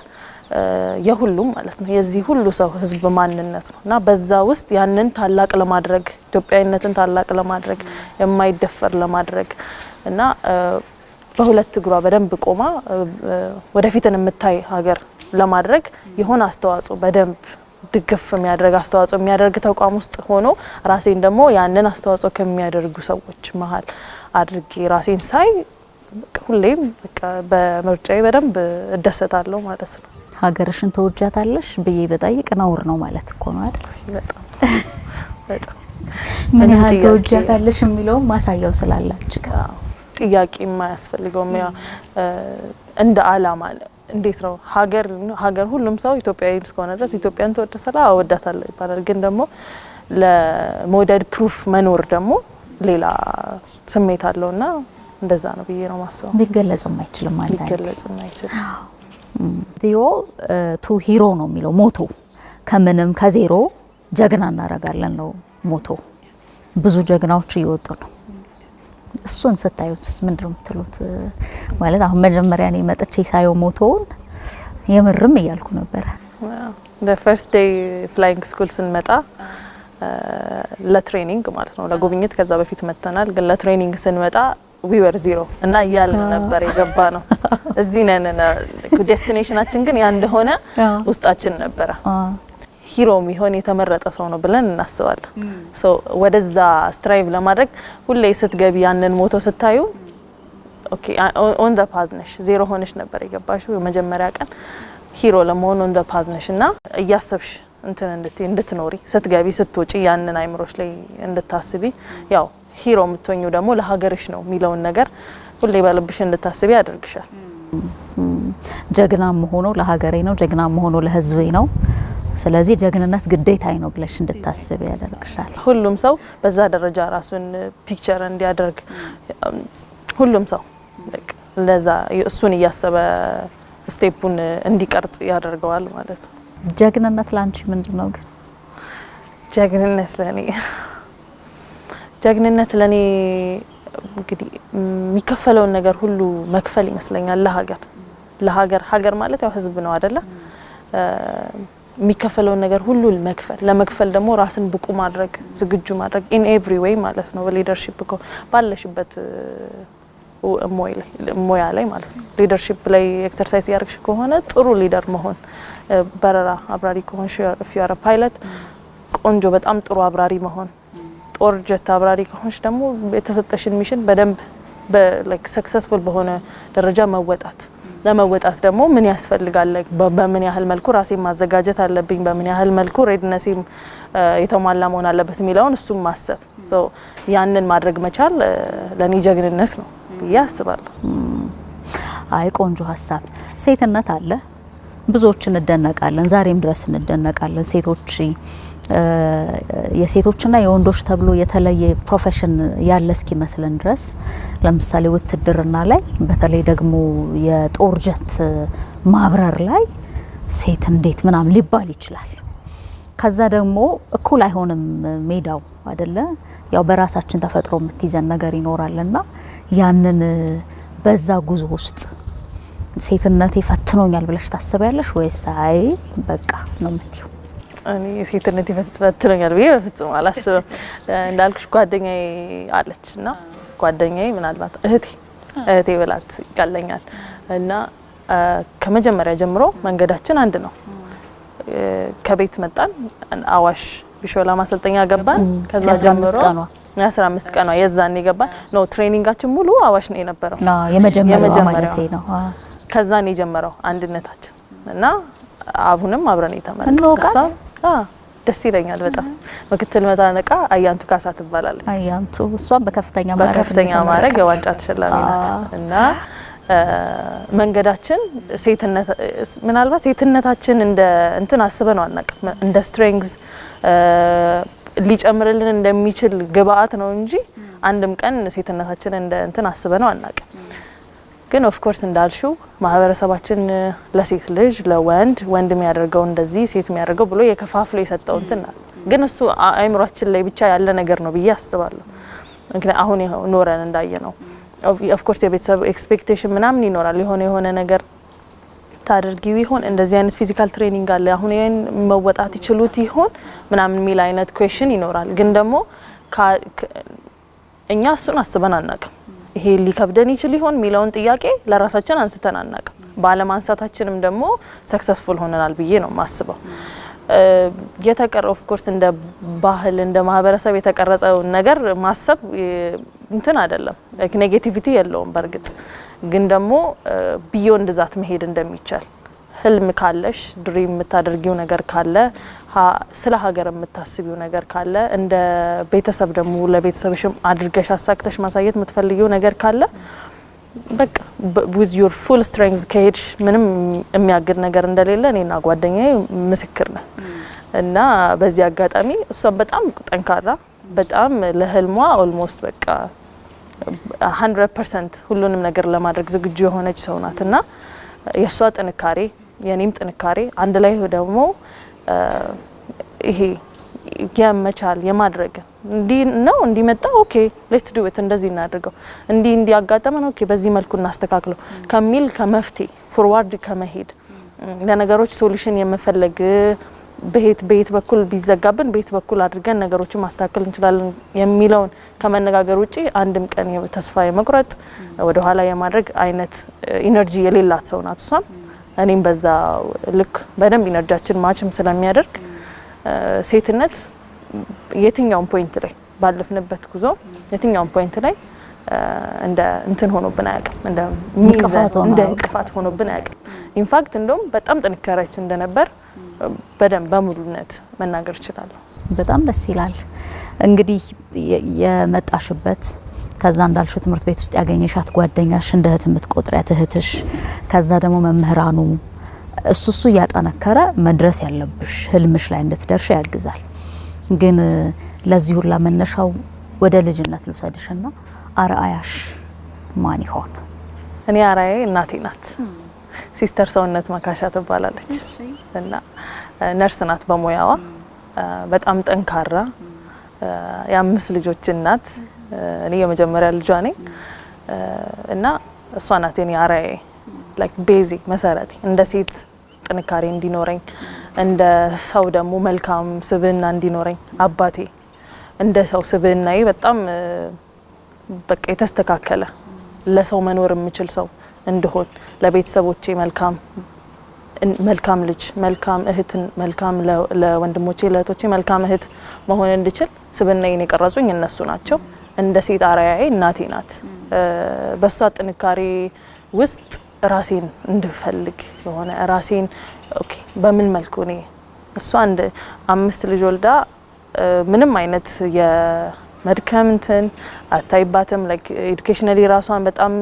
የሁሉም ማለት ነው የዚህ ሁሉ ሰው ህዝብ ማንነት ነው እና በዛ ውስጥ ያንን ታላቅ ለማድረግ ኢትዮጵያዊነትን ታላቅ ለማድረግ የማይደፈር ለማድረግ እና በሁለት እግሯ በደንብ ቆማ ወደፊትን የምታይ ሀገር ለማድረግ የሆነ አስተዋጽኦ በደንብ ድግፍ የሚያደርግ አስተዋጽኦ የሚያደርግ ተቋም ውስጥ ሆኖ ራሴን ደግሞ ያንን አስተዋጽኦ ከሚያደርጉ ሰዎች መሀል አድርጌ ራሴን ሳይ ሁሌም በቃ በምርጫዬ በደንብ እደሰታለሁ ማለት ነው። ሀገርሽን ተወጃታለሽ ብዬ በጠይቅ ነውር ነው ማለት እኮ ነው አይደል? በጣም ምን ያህል ተወጃታለሽ የሚለው ማሳያው ስላላችሁ ጥያቄ የማያስፈልገውም ያ እንደ አላማ እንዴት ነው ሀገር ሁሉም ሰው ኢትዮጵያዊ እስከሆነ ድረስ ኢትዮጵያን ተወዳታለህ አወዳታለሁ ይባላል። ግን ደግሞ ለሞዴል ፕሩፍ መኖር ደግሞ ሌላ ስሜት አለውና እንደዛ ነው ብዬ ነው ማስበው። ሊገለጽም አይችልም ማለት ሊገለጽም አይችልም። ዜሮ ቱ ሂሮ ነው የሚለው ሞቶ። ከምንም ከዜሮ ጀግና እናረጋለን ነው ሞቶ። ብዙ ጀግናዎች እየወጡ ነው። እሱን ስታዩትስ ምንድነው የምትሉት? ማለት አሁን መጀመሪያ እኔ መጥቼ ሳየው ሞቶውን የምርም እያልኩ ነበረ። the first day flying school ስንመጣ ለትሬኒንግ ማለት ነው ለጉብኝት ከዛ በፊት መተናል። ግን ለትሬኒንግ ስንመጣ we were zero እና ያልን ነበር የገባ ነው። እዚህ ነን ዴስቲኔሽናችን ግን ያ እንደሆነ ውስጣችን ነበረ። ሂሮ የሚሆን የተመረጠ ሰው ነው ብለን እናስባለን። ሶ ወደዛ ስትራይቭ ለማድረግ ሁሌ ስትገቢ ያንን ሞቶ ስታዩ ኦኬ ኦን ዘ ፓዝ ነሽ። ዜሮ ሆነሽ ነበር የገባሽው የመጀመሪያ ቀን ሂሮ ለመሆን ኦን ዘ ፓዝ ነሽ እና እያሰብሽ እንትን እንድትኖሪ ስትገቢ ስትወጪ ያንን አይምሮሽ ላይ እንድታስቢ ያው ሂሮ የምትሆኚው ደግሞ ለሀገርሽ ነው የሚለውን ነገር ሁሌ በልብሽ እንድታስቢ ያደርግሻል። ጀግና መሆኑ ለሀገሬ ነው፣ ጀግና መሆኑ ለህዝቤ ነው፣ ስለዚህ ጀግንነት ግዴታዬ ነው ብለሽ እንድታስቢ ያደርግሻል። ሁሉም ሰው በዛ ደረጃ ራሱን ፒክቸር እንዲያደርግ ሁሉም ሰው ለዛ እሱን እያሰበ ስቴፑን እንዲቀርጽ ያደርገዋል ማለት ነው። ጀግንነት ላንቺ ምንድነው ግን? ጀግንነት ለኔ እንግዲህ የሚከፈለውን ነገር ሁሉ መክፈል ይመስለኛል። ለሀገር ማለት ያው ህዝብ ነው አይደለ? የሚከፈለውን ነገር ሁሉ ለመክፈል ደግሞ ራስን ብቁ ማድረግ ዝግጁ ማድረግ ኢን ኤቭሪ ዌይ ማለት ነው። በሊደርሺፕ ባለሽበት ሞያ ላይ ማለት ነው። ሊደርሺፕ ላይ ኤክሰርሳይዝ ያርግሽ ከሆነ ጥሩ ሊደር መሆን፣ በረራ አብራሪ ከሆንሽ ፊያራ ፓይለት ቆንጆ በጣም ጥሩ አብራሪ መሆን፣ ጦር ጀት አብራሪ ከሆንሽ ደግሞ የተሰጠሽን ሚሽን በደንብ ሰክሰስፉል በሆነ ደረጃ መወጣት። ለመወጣት ደግሞ ምን ያስፈልጋል? በምን ያህል መልኩ ራሴን ማዘጋጀት አለብኝ? በምን ያህል መልኩ ሬድነሴም የተሟላ መሆን አለበት የሚለውን እሱም ማሰብ። ያንን ማድረግ መቻል ለኔ ጀግንነት ነው ብዬ አስባለሁ። አይ ቆንጆ ሀሳብ። ሴትነት አለ፣ ብዙዎች እንደነቃለን፣ ዛሬም ድረስ እንደነቃለን። ሴቶች የሴቶችና የወንዶች ተብሎ የተለየ ፕሮፌሽን ያለ እስኪመስለን ድረስ ለምሳሌ ውትድርና ላይ በተለይ ደግሞ የጦር ጀት ማብረር ላይ ሴት እንዴት ምናምን ሊባል ይችላል። ከዛ ደግሞ እኩል አይሆንም ሜዳው አይደለ? ያው በራሳችን ተፈጥሮ የምትይዘን ነገር ይኖራልና ያንን በዛ ጉዞ ውስጥ ሴትነቴ ፈትኖኛል ብለሽ ታስቢያለሽ ወይስ አይ በቃ ነው የምትይው? እኔ ሴትነቴ ፈትኖኛል ብዬ በፍጹም አላስብም። እንዳልኩሽ ጓደኛዬ አለችና ጓደኛዬ ምናልባት እህቴ ብላት ይቀለኛል እና ከመጀመሪያ ጀምሮ መንገዳችን አንድ ነው። ከቤት መጣን፣ አዋሽ ቢሾላ ማሰልጠኛ ገባን። ከዛ ጀምሮ 15 ቀኗ የዛኔ ገባን ነው። ትሬኒንጋችን ሙሉ አዋሽ ነው የነበረው። የመጀመሪያው ማለት ነው። ከዛ ነው የጀመረው አንድነታችን እና አሁንም አብረን የተመረጥን። ደስ ይለኛል በጣም። ምክትል መታነቃ አያንቱ ካሳ ትባላለች። አያንቱ እሷም በከፍተኛ ማዕረግ የዋንጫ ተሸላሚ ናት እና መንገዳችን ሴትነት ምናልባት ሴትነታችን እንደ እንትን አስበን አናውቅም። እንደ ስትሬንግዝ ሊጨምርልን እንደሚችል ግብአት ነው እንጂ አንድም ቀን ሴትነታችን እንደ እንትን አስበነው አናውቅም። ግን ኦፍ ኮርስ እንዳልሽው ማህበረሰባችን ለሴት ልጅ ለወንድ የሚያደርገው እንደዚህ ሴት የሚያደርገው ብሎ የከፋፍሎ የሰጠው እንትን አለ። ግን እሱ አይምሯችን ላይ ብቻ ያለ ነገር ነው ብዬ አስባለሁ። ምክንያቱም አሁን ኖረን እንዳየ ነው ኦፍ ኮርስ የቤተሰብ ኤክስፔክቴሽን ምናምን ይኖራል። የሆነ ነገር ታደርጊው ይሆን እንደዚህ አይነት ፊዚካል ትሬኒንግ አለ አሁን ይሄን መወጣት ይችሉት ይሆን ምናምን ሚል አይነት ኩዌሽን ይኖራል። ግን ደግሞ እኛ እሱን አስበን አናውቅም። ይሄ ሊከብደን ይችል ይሆን ሚለውን ጥያቄ ለራሳችን አንስተን አናውቅም። ባለማንሳታችንም ደግሞ ሰክሰስፉል ሆነናል ብዬ ነው ማስበው። የተቀረው ኦፍ ኮርስ እንደ ባህል እንደ ማህበረሰብ የተቀረጸው ነገር ማሰብ እንትን አይደለም፣ ኔጌቲቪቲ የለውም። በርግጥ ግን ደግሞ ቢዮንድ ዛት መሄድ እንደሚቻል ህልም ካለሽ ድሪም የምታደርጊው ነገር ካለ ስለ ሀገር የምታስቢው ነገር ካለ እንደ ቤተሰብ ደግሞ ለቤተሰብሽም አድርገሽ አሳክተሽ ማሳየት የምትፈልጊው ነገር ካለ በቃ with your full strength ከሄድሽ ምንም የሚያግድ ነገር እንደሌለ እኔና ጓደኛዬ ምስክር ነን። እና በዚህ አጋጣሚ እሷም በጣም ጠንካራ በጣም ለህልሟ ኦልሞስት በቃ 100% ሁሉንም ነገር ለማድረግ ዝግጁ የሆነች ሰው ናትና የሷ ጥንካሬ የኔም ጥንካሬ አንድ ላይ ደግሞ ይሄ የመቻል የማድረግ ነው እንዲመጣ ኦኬ ሌትስ ዱ ኢት እንደዚህ እናድርገው እንዲያጋጠመን ኦኬ በዚህ መልኩ እናስተካክለው ከሚል ከመፍትሄ ፎርዋርድ ከመሄድ ለነገሮች ሶሉሽን የመፈለግ በየት በኩል ቢዘጋብን በየት በኩል አድርገን ነገሮችን ማስተካከል እንችላለን የሚለውን ከመነጋገር ውጪ አንድም ቀን ተስፋ የመቁረጥ ወደ ኋላ የማድረግ አይነት ኢነርጂ የሌላት ሰው ናት እሷም። እኔም በዛ ልክ በደንብ ኢነርጂያችን ማችም ስለሚያደርግ ሴትነት የትኛውም ፖይንት ላይ ባለፍንበት ጉዞ የትኛውም ፖይንት ላይ እንደ እንትን ሆኖብን አያውቅም፣ እንደ እንቅፋት ሆኖብን አያውቅም። ኢንፋክት እንደውም በጣም ጥንካሬያችን እንደነበር በደንብ በሙሉነት መናገር እችላለሁ። በጣም ደስ ይላል። እንግዲህ የመጣሽበት ከዛ እንዳልሽው ትምህርት ቤት ውስጥ ያገኘሻት ጓደኛሽ እንደ እህት የምትቆጥሪያት እህትሽ፣ ከዛ ደግሞ መምህራኑ እሱ እያጠነከረ መድረስ ያለብሽ ህልምሽ ላይ እንድትደርሽ ያግዛል። ግን ለዚህ ሁላ መነሻው ወደ ልጅነት ልውሰድሽና አርአያሽ ማን ይሆን? እኔ አርአያዬ እናቴ ናት። ሲስተር ሰውነት መካሻ ትባላለች እና ነርስ ናት በሙያዋ። በጣም ጠንካራ የ5 ልጆች እናት፣ እኔ የመጀመሪያ ልጇ ነኝ እና እሷ ናት የኔ አርአያዬ። ላይክ ቤዚ መሰረቴ፣ እንደ ሴት ጥንካሬ እንዲኖረኝ፣ እንደ ሰው ደግሞ መልካም ስብዕና እንዲኖረኝ አባቴ እንደ ሰው ስብዕናዬ በጣም በቃ የተስተካከለ ለሰው መኖር የምችል ሰው እንድሆን፣ ለቤተሰቦቼ መልካም ልጅ፣ መልካም እህት፣ መልካም ለወንድሞቼ ለእህቶቼ መልካም እህት መሆን እንድችል ስብዕናዬን የቀረጹኝ እነሱ ናቸው። እንደ ሴት አርአያዬ እናቴ ናት። በሷ ጥንካሬ ውስጥ ራሴን እንድፈልግ የሆነ ራሴን ኦኬ በምን መልኩ እኔ እሷ አንድ 5 ልጅ ወልዳ ምንም አይነት የመድከም እንትን አታይባትም። ላይክ ኤዱኬሽናሊ ራሷን በጣም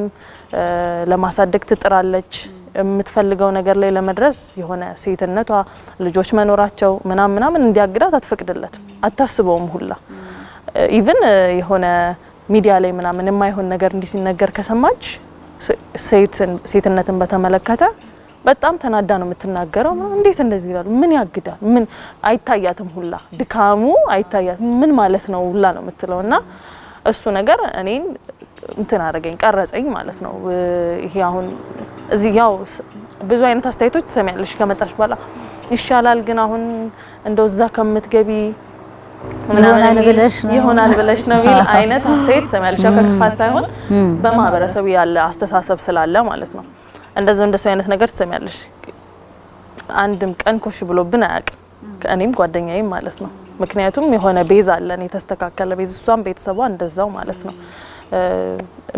ለማሳደግ ትጥራለች። የምትፈልገው ነገር ላይ ለመድረስ የሆነ ሴትነቷ ልጆች መኖራቸው ምናምን እንዲያግዳት አትፈቅድለትም፣ አታስበውም ሁላ። ኢቭን የሆነ ሚዲያ ላይ ምናምን የማይሆን ነገር እንዲህ ሲነገር ከሰማች ሴትነትን በተመለከተ በጣም ተናዳ ነው የምትናገረው። እንዴት እንደዚህ ይላሉ? ምን ያግዳል? ምን አይታያትም ሁላ ድካሙ አይታያትም። ምን ማለት ነው ሁላ ነው የምትለው። እና እሱ ነገር እኔን እንትን አደረገኝ፣ ቀረጸኝ ማለት ነው። ይሄ አሁን እዚህ ያው ብዙ አይነት አስተያየቶች ትሰሚያለሽ ከመጣሽ በኋላ ይሻላል፣ ግን አሁን እንደው እዛ ከምትገቢ ይሆናል ብለሽ ነው የሚል አይነት አስተያየት ትሰሚያለሽ። ከክፋት ሳይሆን በማህበረሰቡ ያለ አስተሳሰብ ስላለ ማለት ነው። እንደዚህ አይነት ነገር ትሰሚያለሽ። አንድም ቀን ኮሽ ብሎብን አያውቅም፣ ከእኔም ጓደኛዬም ማለት ነው። ምክንያቱም የሆነ ቤዝ አለን፣ የተስተካከለ ቤዝ፣ እሷም ቤተሰቧ እንደዛው ማለት ነው።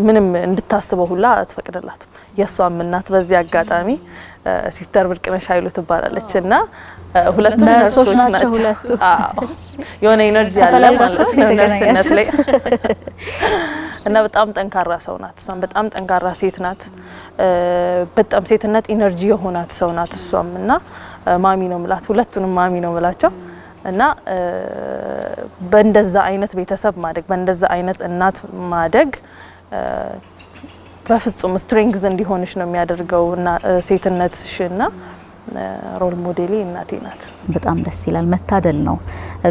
ምንም እንድታስበው ሁላ አትፈቅድላትም። የሷም እናት በዚህ አጋጣሚ ሲስተር ብርቅነሽ ኃይሉ ትባላለች እና ሁለቱም ነርሶች ናቸው። አዎ የሆነ ኢነርጂ አለ ማለት ነው ነርስነት ላይ እና በጣም ጠንካራ ሰው ናት። እሷም በጣም ጠንካራ ሴት ናት። በጣም ሴትነት ኢነርጂ የሆናት ሰው ናት እሷም እና ማሚ ነው ምላት፣ ሁለቱንም ማሚ ነው ምላቸው እና በእንደዛ አይነት ቤተሰብ ማደግ፣ በእንደዛ አይነት እናት ማደግ በፍጹም ስትሬንግዝ እንዲሆንሽ ነው የሚያደርገው እና ሴትነትሽና ሮል ሞዴሌ እናቴ ናት። በጣም ደስ ይላል። መታደል ነው።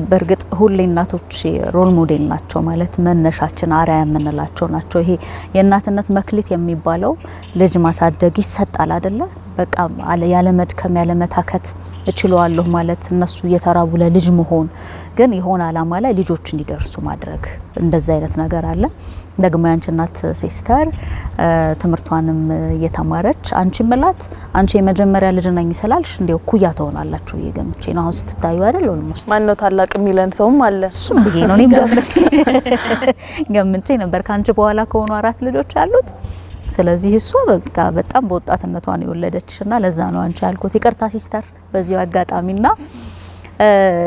በእርግጥ ሁሌ እናቶች ሮል ሞዴል ናቸው ማለት መነሻችን አርአያ የምንላቸው ናቸው። ይሄ የእናትነት መክሊት የሚባለው ልጅ ማሳደግ ይሰጣል አይደለ? በቃ ያለ መድከም ያለ መታከት እችላለሁ ማለት እነሱ እየተራቡ ለልጅ መሆን ግን የሆነ አላማ ላይ ልጆች እንዲደርሱ ማድረግ እንደዛ አይነት ነገር አለ። ደግሞ ያንቺ እናት ሲስተር ትምህርቷንም እየተማረች አንቺ መላት አንቺ የመጀመሪያ ልጅ ነኝ ስላልሽ እንዴው ኩያ ትሆናላችሁ እየገምቼ ነው። አሁን ስትታዩ አይደል ኦልሞስት ማን ነው ታላቅ የሚለን ሰውም አለ። እሱም ብዬ ነው እኔ ገምቼ ነበር ካንቺ በኋላ ከሆኑ 4 ልጆች አሉት። ስለዚህ እሷ በቃ በጣም በወጣትነቷ ነው የወለደችና ለዛ ነው አንቺ ያልኩት። ይቅርታ ሲስተር በዚሁ አጋጣሚና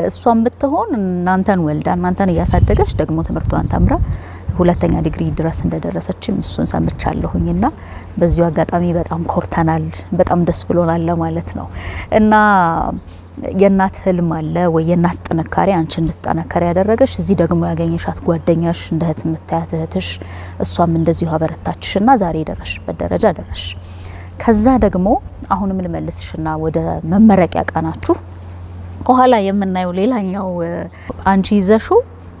እሷም ብትሆን እናንተን ወልዳ እናንተን እያሳደገች ደግሞ ትምህርቷን ተምራ 2ኛ ዲግሪ ድረስ እንደደረሰችም እሱን ሰምቻለሁኝና በዚሁ አጋጣሚ በጣም ኮርተናል፣ በጣም ደስ ብሎናል ማለት ነው። እና የእናት ህልም አለ ወይ የእናት ጥንካሬ አንቺ እንድትጠነከሪ ያደረገሽ እዚህ ደግሞ ያገኘሻት ጓደኛሽ እንደ እህት የምታያት እህትሽ እሷም እንደዚሁ አበረታችሽና ዛሬ የደረስሽበት ደረጃ ደረስሽ። ከዛ ደግሞ አሁንም ልመልስሽና ወደ መመረቂያ ቀናችሁ ከኋላ የምናየው ሌላኛው አንቺ ይዘሹ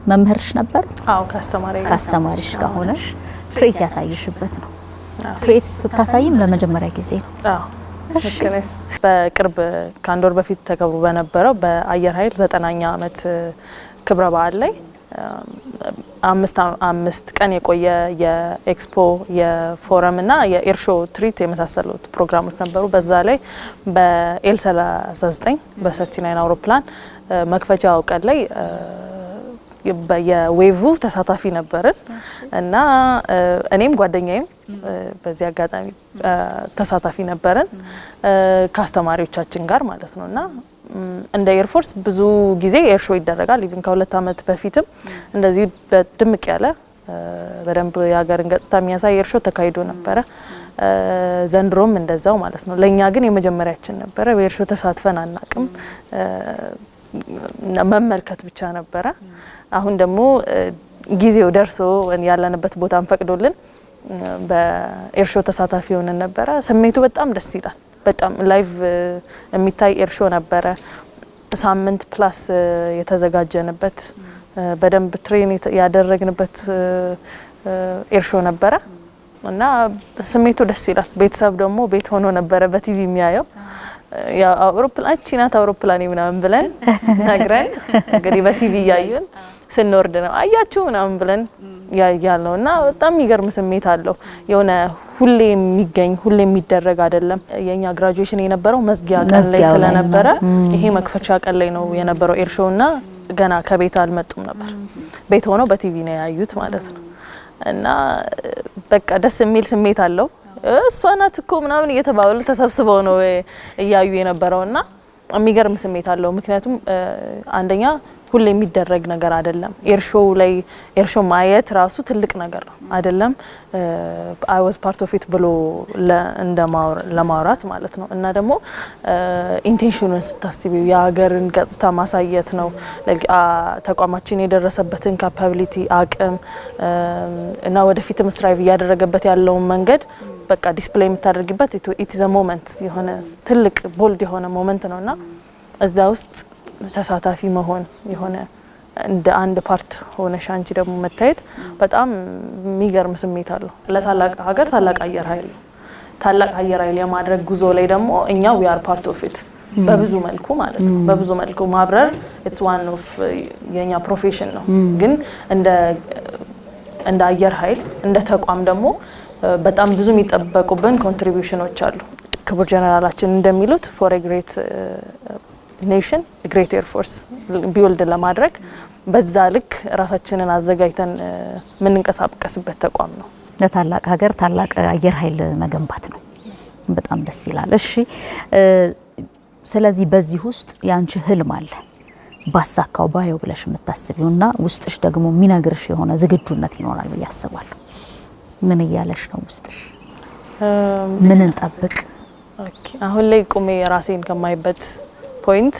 መምህርሽ ነበር? አዎ ካስተማሪሽ ጋር ሆነሽ ትሬት ያሳየሽበት ነው። ትሬት ስታሳይም ለመጀመሪያ ጊዜ ነው? አዎ በቅርብ ከአንድ ወር በፊት ተከብሮ በነበረው በአየር ኃይል 9ኛ ዓመት ክብረ በዓል ላይ 5 ቀን የቆየ የኤክስፖ የፎረም እና የኤርሾ ትሪት የመሳሰሉት ፕሮግራሞች ነበሩ። በዛ ላይ በኤል 39 በ39 አውሮፕላን መክፈቻው ቀን ላይ የዌቭ ተሳታፊ ነበርን እና እኔም ጓደኛዬም በዚህ አጋጣሚ ተሳታፊ ነበርን ከአስተማሪዎቻችን ጋር ማለት ነውና እንደ ኤርፎርስ ብዙ ጊዜ ኤርሾ ይደረጋል ኢቭን ከ2 አመት በፊትም እንደዚህ በድምቅ ያለ በደንብ የሀገርን ገጽታ የሚያሳይ ኤርሾ ተካሂዶ ነበረ ዘንድሮም እንደዛው ማለት ነው ለኛ ግን የመጀመሪያችን ነበረ በኤርሾ ተሳትፈን አናቅም መመልከት ብቻ ነበረ አሁን ደግሞ ጊዜው ደርሶ ያለንበት ቦታን ፈቅዶልን በኤርሾ ተሳታፊ ሆነን ነበረ ስሜቱ በጣም ደስ ይላል በጣም ላይቭ የሚታይ ኤርሾ ነበረ ሳምንት ፕላስ የተዘጋጀንበት በደንብ ትሬን ያደረግንበት ኤርሾ ነበረ እና ስሜቱ ደስ ይላል ቤተሰብ ደግሞ ቤት ሆኖ ነበረ በቲቪ የሚያየው ያ አውሮፕላን ቺናት አውሮፕላን ምናምን ብለን ነግረን እንግዲህ በቲቪ ያዩን ስንወርድ ነው አያችሁ ምናምን ብለን ያያለውና በጣም የሚገርም ስሜት አለው የሆነ ሁሌ የሚገኝ ሁሌ የሚደረግ አይደለም የኛ ግራጁዌሽን የነበረው መዝጊያ ቀን ላይ ስለነበረ ይሄ መክፈቻ ቀን ላይ ነው የነበረው ኤርሾውና ገና ከቤት አልመጡም ነበር ቤት ሆኖ በቲቪ ነው ያዩት ማለት ነው እና በቃ ደስ የሚል ስሜት አለው እሷ ናት እኮ ምናምን እየተባባሉ ተሰብስበው ነው እያዩ የነበረውና የሚገርም ስሜት አለው ምክንያቱም አንደኛ ሁሌ የሚደረግ ነገር አይደለም ኤርሾው ላይ ኤርሾ ማየት ራሱ ትልቅ ነገር ነው አይደለም I was part of it ብሎ ለማውራት ማለት ነው እና ደግሞ ኢንቴንሽኑን ስታስቢው የሀገርን ገጽታ ማሳየት ነው ተቋማችን የደረሰበትን ካፓቢሊቲ አቅም እና ወደፊትም ስትራይቭ ያደረገበት ያለው መንገድ በቃ ዲስፕሌይ የምታደርጊበት it is a moment የሆነ ትልቅ ቦልድ የሆነ ሞመንት ነውና እዛ ውስጥ ተሳታፊ መሆን የሆነ እንደ አንድ ፓርት ሆነ ሻንቺ ደግሞ መታየት በጣም የሚገርም ስሜት አለው ለታላቅ ሀገር ታላቅ አየር ኃይል ታላቅ አየር ኃይል የማድረግ ጉዞ ላይ ደግሞ እኛ we are part of it በብዙ መልኩ ማለት ነው በብዙ መልኩ ማብረር it's one of የኛ ፕሮፌሽን ነው ግን እንደ አየር ኃይል እንደ ተቋም ደግሞ በጣም ብዙ የሚጠበቁብን ኮንትሪቢዩሽኖች አሉ ክቡር ጀነራላችን እንደሚሉት for a great ኔሽን ግሬት ኤር ፎርስ ቢውልድ ለማድረግ በዛ ልክ ራሳችንን አዘጋጅተን ምንንቀሳቀስበት ተቋም ነው ለታላቅ ሀገር ታላቅ አየር ኃይል መገንባት ነው በጣም ደስ ይላል እሺ ስለዚህ በዚህ ውስጥ ያንቺ ህልም አለ ባሳካው ባየው ብለሽ የምታስቢውና ውስጥሽ ደግሞ ሚነግርሽ የሆነ ዝግጁነት ይኖራል ብዬ አስባለሁ ምን እያለሽ ነው ውስጥሽ ምን እንጠብቅ ኦኬ አሁን ላይ ቆሜ ራሴን ከማይበት ፖይንት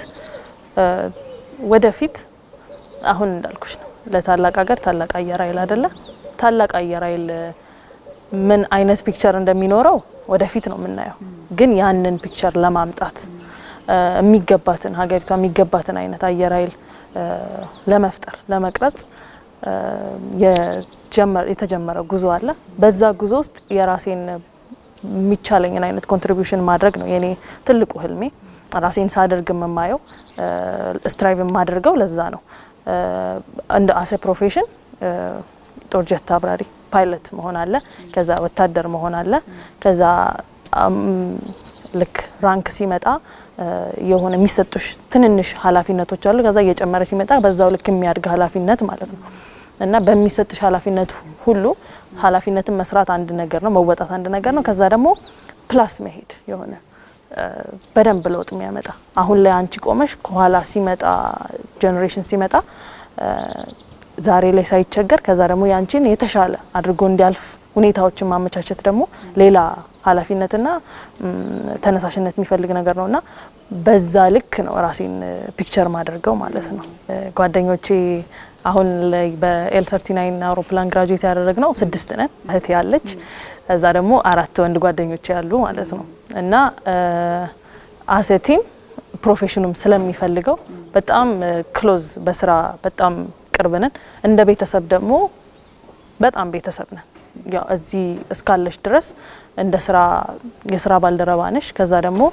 ወደፊት አሁን እንዳልኩሽ ነው ለታላቅ ሀገር ታላቅ አየር ኃይል አይደለ ታላቅ አየር ኃይል ምን አይነት ፒክቸር እንደሚኖረው ወደፊት ነው የምናየው ግን ያንን ፒክቸር ለማምጣት የሚገባትን ሀገሪቷ የሚገባትን አይነት አየር ኃይል ለመፍጠር ለመቅረጽ የተጀመረ ጉዞ አለ በዛ ጉዞ ውስጥ የራሴን የሚቻለኝን አይነት ኮንትሪቢዩሽን ማድረግ ነው የኔ ትልቁ ህልሜ ራሴን ሳደርግ መማየው ስትራይቭ ማድረገው ለዛ ነው እንደ አሴ ፕሮፌሽን ጦር ጀት አብራሪ ፓይለት መሆን አለ ከዛ ወታደር መሆን አለ ከዛ ልክ ራንክ ሲመጣ የሆነ የሚሰጡሽ ትንንሽ ኃላፊነቶች አሉ ከዛ እየጨመረ ሲመጣ በዛው ልክ የሚያድግ ኃላፊነት ማለት ነው እና በሚሰጥሽ ኃላፊነት ሁሉ ኃላፊነትን መስራት አንድ ነገር ነው መወጣት አንድ ነገር ነው ከዛ ደግሞ ፕላስ መሄድ የሆነ በደንብ ለውጥ የሚያመጣ አሁን ላይ አንቺ ቆመሽ ከኋላ ሲመጣ ጄነሬሽን ሲመጣ ዛሬ ላይ ሳይቸገር ከዛ ደግሞ ያንቺን የተሻለ አድርጎ እንዲያልፍ ሁኔታዎችን ማመቻቸት ደግሞ ሌላ ኃላፊነትና ተነሳሽነት የሚፈልግ ነገር ነውና በዛ ልክ ነው ራሴን ፒክቸር ማድረገው ማለት ነው ጓደኞቼ አሁን ላይ በኤል39 አውሮፕላን ግራጁዌት ያደረግነው 6 ነን እህቴ ያለች እዛ ደግሞ 4 ወንድ ጓደኞች ያሉ ማለት ነው እና አሴቲም ፕሮፌሽኑም ስለሚፈልገው በጣም ክሎዝ በስራ በጣም ቅርብ ነን እንደ ቤተሰብ ደግሞ በጣም ቤተሰብ ነን ያው እዚህ እስካለሽ ድረስ እንደ ስራ የስራ ባልደረባ ነሽ ከዛ ደግሞ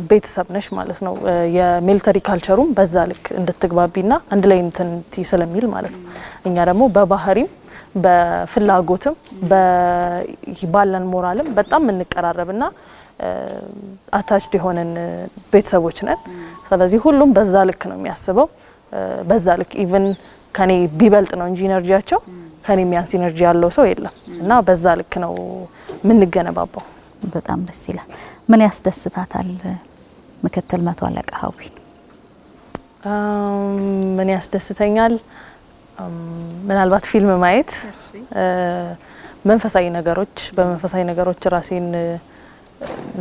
ቤተሰብ ነሽ ማለት ነው የሚሊተሪ ካልቸሩም በዛ ልክ እንድትግባቢና አንድ ላይ እንትን ስለሚል ማለት ነው እኛ ደግሞ በባህሪም በፍላጎትም ባለን ሞራልም በጣም እንቀራረብና አታችድ የሆነን ቤተሰቦች ነን። ስለዚህ ሁሉም በዛ ልክ ነው የሚያስበው። በዛ ልክ ኢቭን ከኔ ቢበልጥ ነው እንጂ ኢነርጂያቸው ከኔ የሚያንስ ኢነርጂ ያለው ሰው የለም እና በዛ ልክ ነው የምንገነባባው። በጣም ደስ ይላል። ምን ያስደስታታል ምክትል መቶ አለቃ ሀዊን? ምን ያስደስተኛል? ምናልባት ፊልም ማየት፣ መንፈሳዊ ነገሮች ራሴን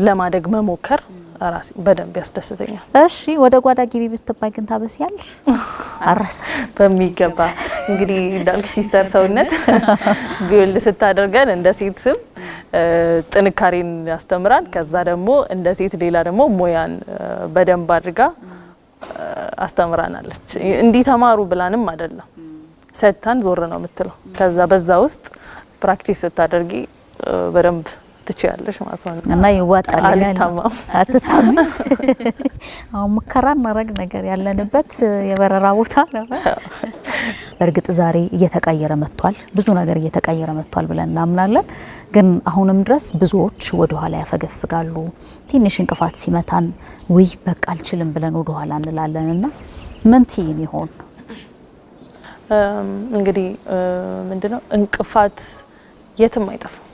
ለማደግ መሞከር ራሴ በደንብ ያስደስተኛል። እሺ ወደ ጓዳ ግቢ ብትባይ ግን ታበስያለሽ? አረሳ በሚገባ እንግዲህ እንዳልኩ ሲስተር ሰውነት ቢውል ስታደርገን እንደ ሴት ስም ጥንካሬን ያስተምራል። ከዛ ደግሞ እንደ ሴት ሌላ ደግሞ ሙያን በደንብ አድርጋ አስተምራናለች። እንዲህ ተማሩ ብላንም አይደለም ሰታን ዞር ነው የምትለው። ከዛ በዛ ውስጥ ፕራክቲስ ስታደርጊ በደንብ ትችያለሽ ማለት ነው እና ይዋጣል። አትታሚ አሁን ሙከራ ማድረግ ነገር ያለንበት የበረራ ቦታ ነው። በእርግጥ ዛሬ እየተቀየረ መጥቷል፣ ብዙ ነገር እየተቀየረ መጥቷል ብለን እናምናለን። ግን አሁንም ድረስ ብዙዎች ወደ ኋላ ያፈገፍጋሉ። ትንሽ እንቅፋት ሲመታን ውይ በቃ አልችልም ብለን ወደ ኋላ እንላለንና ምን ትይን ይሆን? እንግዲህ ምንድነው እንቅፋት የትም አይጠፋም።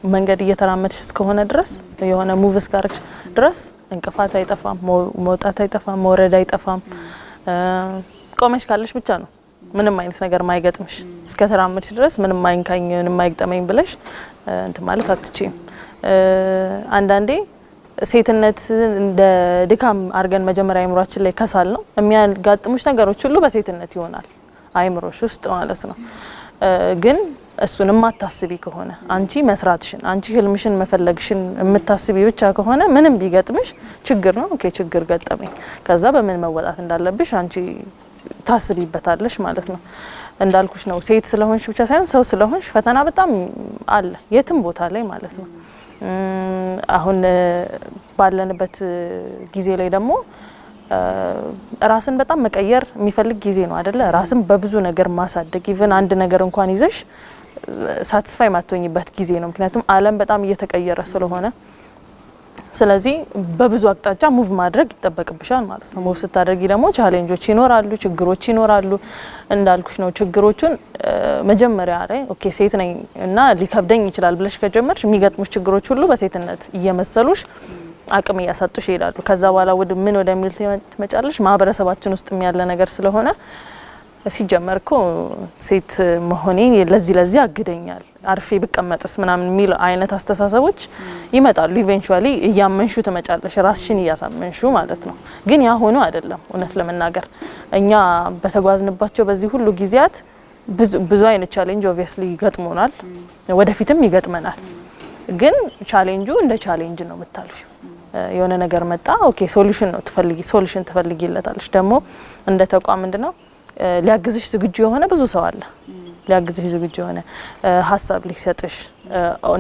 መንገድ እየተራመድሽ እስከሆነ ድረስ የሆነ ሙቭስ ጋርሽ ድረስ እንቅፋት አይጠፋም፣ መውጣት አይጠፋም፣ መውረድ አይጠፋም። ቆመሽ ካለሽ ብቻ ነው ምንም አይነት ነገር ማይገጥምሽ። እስከ ተራመድሽ ድረስ ምንም አይንካኝ ምንም አይገጠመኝ ብለሽ እንት ማለት አትችይም። አንዳንዴ ሴትነት እንደ ድካም አድርገን መጀመሪያ አይምሮአችን ላይ ከሳል ነው የሚያጋጥሙሽ ነገሮች ሁሉ በሴትነት ይሆናል አይምሮሽ ውስጥ ማለት ነው። ግን እሱንም አታስቢ ከሆነ አንቺ መስራትሽን አንቺ ህልምሽን መፈለግሽን የምታስቢ ብቻ ከሆነ ምንም ቢገጥምሽ ችግር ነው። ኦኬ ችግር ገጠመኝ፣ ከዛ በምን መወጣት እንዳለብሽ አንቺ ታስቢበታለሽ ማለት ነው። እንዳልኩሽ ነው ሴት ስለሆንሽ ብቻ ሳይሆን ሰው ስለሆንሽ ፈተና በጣም አለ የትም ቦታ ላይ ማለት ነው። አሁን ባለንበት ጊዜ ላይ ደግሞ ራስን በጣም መቀየር የሚፈልግ ጊዜ ነው አይደለ? ራስን በብዙ ነገር ማሳደግ ኢቭን አንድ ነገር እንኳን ይዘሽ ሳቲስፋይ ማትሆኝበት ጊዜ ነው። ምክንያቱም ዓለም በጣም እየተቀየረ ስለሆነ ስለዚህ በብዙ አቅጣጫ ሙቭ ማድረግ ይጠበቅብሻል ማለት ነው። ሙቭ ስታደርጊ ደግሞ ቻሌንጆች ይኖራሉ፣ ችግሮች ይኖራሉ። እንዳልኩሽ ነው ችግሮቹን መጀመሪያ ላይ ኦኬ ሴት ነኝ እና ሊከብደኝ ይችላል ብለሽ ከጀመርሽ የሚገጥሙሽ ችግሮች ሁሉ በሴትነት እየመሰሉሽ አቅም እያሳጡሽ ይሄዳሉ። ከዛ በኋላ ወደሚል ትመጫለሽ። ማህበረሰባችን ውስጥ ያለ ነገር ስለሆነ ሲጀመር እኮ ሴት መሆኔ ለዚህ አግደኛል አርፌ ብቀመጥስ ምናምን የሚል አይነት አስተሳሰቦች ይመጣሉ። ኢቬንቹዋሊ እያመንሹ ትመጫለሽ፣ ራስሽን እያሳመንሹ ማለት ነው። ግን ያ ሆኖ አይደለም። እውነት ለመናገር እኛ በተጓዝንባቸው በዚህ ሁሉ ጊዜያት ብዙ አይነት ቻሌንጅ ኦብቪየስሊ ይገጥሞናል፣ ወደፊትም ይገጥመናል። ግን ቻሌንጁ እንደ ቻሌንጅ ነው የምታልፊው። የሆነ ነገር መጣ፣ ኦኬ ሶሉሽን ነው ሶሉሽን ትፈልጊለታለሽ። ደግሞ እንደ ተቋም ምንድነው ሊያግዝሽ ዝግጁ የሆነ ብዙ ሰው አለ። ሊያግዝሽ ዝግጁ የሆነ ሀሳብ ሊሰጥሽ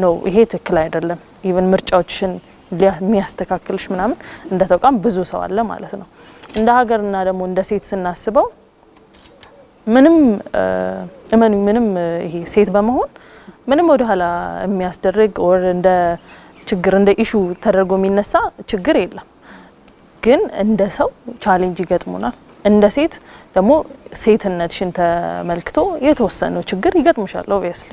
ነው። ይሄ ትክክል አይደለም ኢቭን ምርጫዎችሽን የሚያስተካክልሽ ምናምን እንደ ተቋም ብዙ ሰው አለ ማለት ነው። እንደ ሀገርና ደግሞ እንደ ሴት ስናስበው ምንም እመኑኝ ምንም ይሄ ሴት በመሆን ምንም ወደ ኋላ የሚያስደርግ ኦር እንደ ችግር እንደ ኢሹ ተደርጎ የሚነሳ ችግር የለም። ግን እንደ ሰው ቻሌንጅ ይገጥሙናል። እንደ ሴት ደግሞ ሴትነትሽን ተመልክቶ የተወሰኑ ችግር ይገጥሙሻል። ኦብቪየስሊ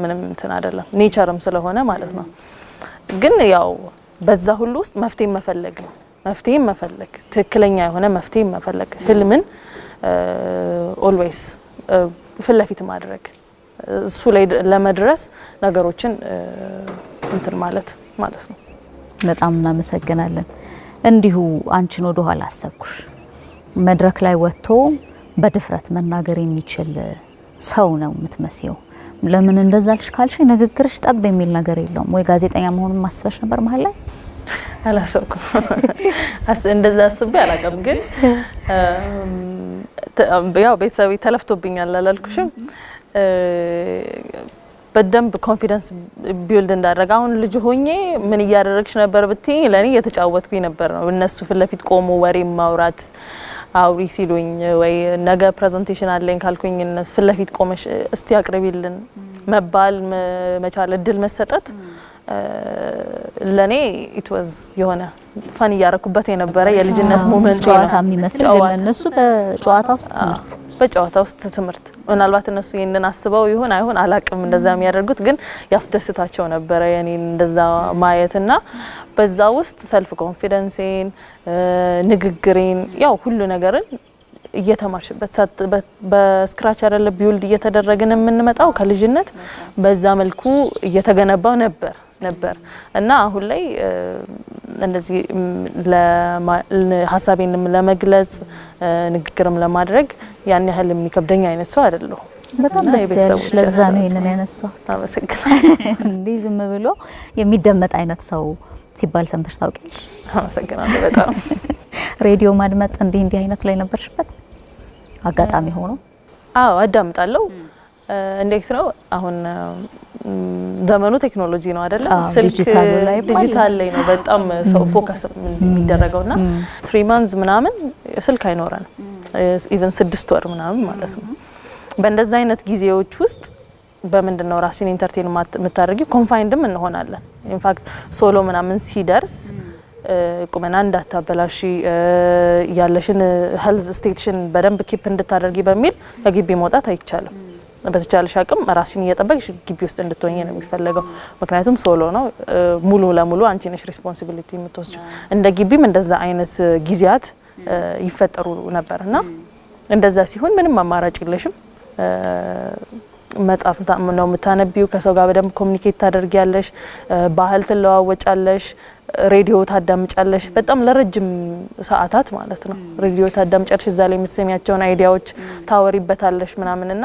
ምንም እንትን አይደለም ኔቸርም ስለሆነ ማለት ነው። ግን ያው በዛ ሁሉ ውስጥ መፍትሄ መፈለግ ነው። መፍትሄ መፈለግ ትክክለኛ የሆነ መፍትሄ መፈለግ ህልምን ኦልዌይስ ፊት ለፊት ማድረግ እሱ ላይ ለመድረስ ነገሮችን እንትን ማለት ነው። በጣም እናመሰግናለን። እንዲሁ አንቺን ወደ ኋላ አሰብኩሽ መድረክ ላይ ወጥቶ በድፍረት መናገር የሚችል ሰው ነው የምትመስየው። ለምን እንደዛ ልሽ ካልሽ ንግግርሽ ጠብ የሚል ነገር የለውም ወይ? ጋዜጠኛ መሆኑን ማስበሽ ነበር መሀል ላይ? አላሰብኩም። እንደዛ አስቤ አላውቅም። ግን ያው ቤተሰቤ ተለፍቶብኛል አላልኩሽም? በደንብ ኮንፊደንስ ቢልድ እንዳደረገ አሁን ልጅ ሆኜ ምን እያደረግሽ ነበር ብትይ ለኔ እየተጫወትኩኝ ነበር ነው። እነሱ ፊት ለፊት ቆሞ ወሬ ማውራት አውሪ ሲሉኝ ወይ ነገ ፕሬዘንቴሽን አለኝ ካልኩኝ እነሱ ፊት ለፊት ቆመሽ እስቲ አቅርቢልን መባል መቻል እድል መሰጠት ለኔ it was የሆነ ፋን ያረኩበት የነበረ የልጅነት ሞመንት ነው። ጨዋታ የሚመስል ግን እነሱ በጨዋታ ውስጥ ትምህርት በጨዋታ ውስጥ ትምህርት ምናልባት እነሱ ይሄንን አስበው ይሆን አይሆን አላቅም እንደዛ የሚያደርጉት ግን ያስደስታቸው ነበረ የኔን እንደዛ ማየትና በዛ ውስጥ ሰልፍ ኮንፊደንስን ንግግሬን ያው ሁሉ ነገርን እየተማርሽበት በስክራች አይደለ ቢውልድ እየተደረገን የምንመጣው ከልጅነት በዛ መልኩ እየተገነባው ነበር እና አሁን ላይ እንደዚህ ለሐሳቤን ለመግለጽ ንግግርም ለማድረግ ያን ያህል የሚከብደኝ አይነት ሰው አይደለሁ። በጣም ደስተኛል። ለዛ ነው ይሄንን ያነሳው። አመሰግናለሁ። እንዴ ዝም ብሎ የሚደመጥ አይነት ሰው ሲባል ሰምተሽ ታውቂያለሽ? አመሰግናለሁ በጣም። ሬዲዮ ማድመጥ እንዲህ አይነት ላይ ነበርሽበት አጋጣሚ ሆኖ? አዎ አዳምጣለሁ። እንዴት ነው አሁን ዘመኑ ቴክኖሎጂ ነው አይደለ? ስልክ ዲጂታል ላይ ነው በጣም ሰው ፎከስ የሚደረገውና 3 months ምናምን ስልክ አይኖረንም ኢቭን 6 ወር ምናምን ማለት ነው። በእንደዛ አይነት ጊዜዎች ውስጥ በምንድነው ራስን ኢንተርቴን የምታደርጊው? ኮንፋይንድም እንሆናለን። ኢንፋክት ሶሎ ምናምን ሲደርስ ቁመና እንዳታበላሺ ያለሽን ሄልዝ ስቴትሽን በደንብ ኪፕ እንድታደርጊ በሚል ከግቢ መውጣት አይቻልም። በተቻለሽ አቅም ራስን እየጠበቅሽ ግቢ ውስጥ እንድትሆኚ ነው የሚፈልገው። ምክንያቱም ሶሎ ነው ሙሉ ለሙሉ አንቺ ነሽ ሪስፖንሲቢሊቲ የምትወስጂው። እንደ ግቢም እንደዛ አይነት ጊዜያት ይፈጠሩ ነበርና እንደዛ ሲሆን ምንም አማራጭ የለሽም። መጽሐፍ ነው የምታነቢው፣ ከሰው ጋር በደንብ ኮሙኒኬት ታደርጊያለሽ፣ ባህል ትለዋወጫለሽ፣ ሬዲዮ ታዳምጫለሽ። በጣም ለረጅም ሰዓታት ማለት ነው ሬዲዮ ታዳምጫለሽ። እዛ ላይ የምትሰሚያቸውን አይዲያዎች ታወሪበታለሽ ምናምንና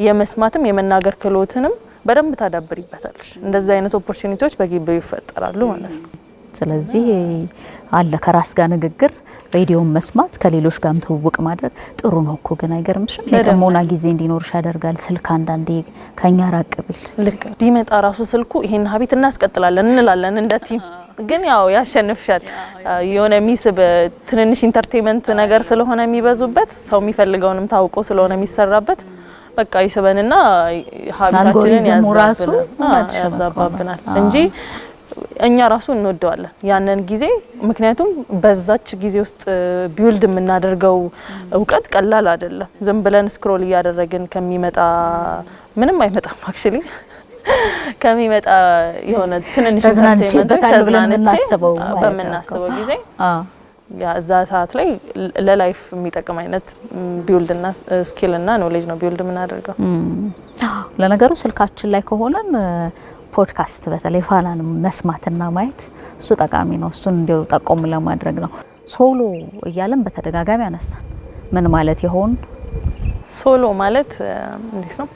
የመስማትም የመናገር ክህሎትንም በደንብ ታዳብሪበታለሽ። እንደዚህ አይነት ኦፖርቹኒቲዎች በግቢው ይፈጠራሉ ማለት ነው። ስለዚህ አለ ከራስ ጋር ንግግር፣ ሬዲዮን መስማት፣ ከሌሎች ጋርም ትውውቅ ማድረግ ጥሩ ነው እኮ። ግን አይገርምሽም? የጥሞና ጊዜ እንዲኖርሽ ያደርጋል። ስልክ አንዳንዴ ከኛ ራቅ ቢል ልክ ቢመጣ ራሱ ስልኩ ይሄን ሀቢት እናስቀጥላለን እንላለን እንደ ቲም፣ ግን ያው ያሸንፍሻል። የሆነ ሚስብ ትንንሽ ኢንተርቴይንመንት ነገር ስለሆነ የሚበዙበት ሰው የሚፈልገውንም ታውቆ ስለሆነ የሚሰራበት በቃ ይስበንና ሀቢታችንን ያዛባብናል እንጂ እኛ ራሱ እንወደዋለን ያንን ጊዜ። ምክንያቱም በዛች ጊዜ ውስጥ ቢውልድ የምናደርገው እውቀት ቀላል አይደለም። ዝም ብለን ስክሮል እያደረግን ከሚመጣ ምንም አይመጣም አክቹሊ ከሚመጣ የሆነ ትንንሽ በምናስበው ጊዜ ያ እዛ ሰዓት ላይ ለላይፍ የሚጠቅም አይነት ቢውልድና ስኪልና ኖሌጅ ነው ቢውልድ የምናደርገው። ለነገሩ ስልካችን ላይ ከሆነም ፖድካስት በተለይ ፋናን መስማትና ማየት እሱ ጠቃሚ ነው። እሱን እንዲው ጠቆም ለማድረግ ነው። ሶሎ እያለን በተደጋጋሚ ያነሳን ምን ማለት ይሆን? ሶሎ ማለት እንዴት ነው?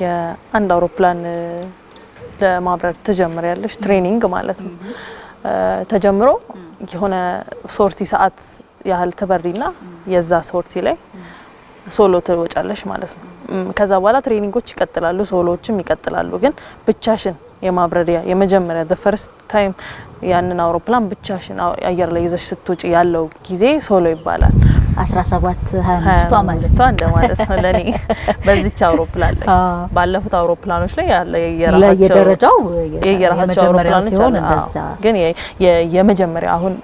የአንድ አውሮፕላን ለማብረር ተጀምሪያለሽ ትሬኒንግ ማለት ነው። ተጀምሮ የሆነ ሶርቲ ሰዓት ያህል ተበሪና የዛ ሶርቲ ላይ ሶሎ ትወጫለሽ ማለት ነው። ከዛ በኋላ ትሬኒንጎች ይቀጥላሉ፣ ሶሎዎችም ይቀጥላሉ። ግን ብቻሽን የማብረሪያ የመጀመሪያ the first time ያንን አውሮፕላን ብቻሽን አየር ላይ ይዘሽ ስትወጪ ያለው ጊዜ ሶሎ ይባላል። 17-25 ማለት ነው ለኔ በዚች አውሮፕላን ላይ። ባለፉት አውሮፕላኖች ላይ ያለ የየራሳቸው አውሮፕላኖች ሲሆን እንደዛ ግን የመጀመሪያ አሁን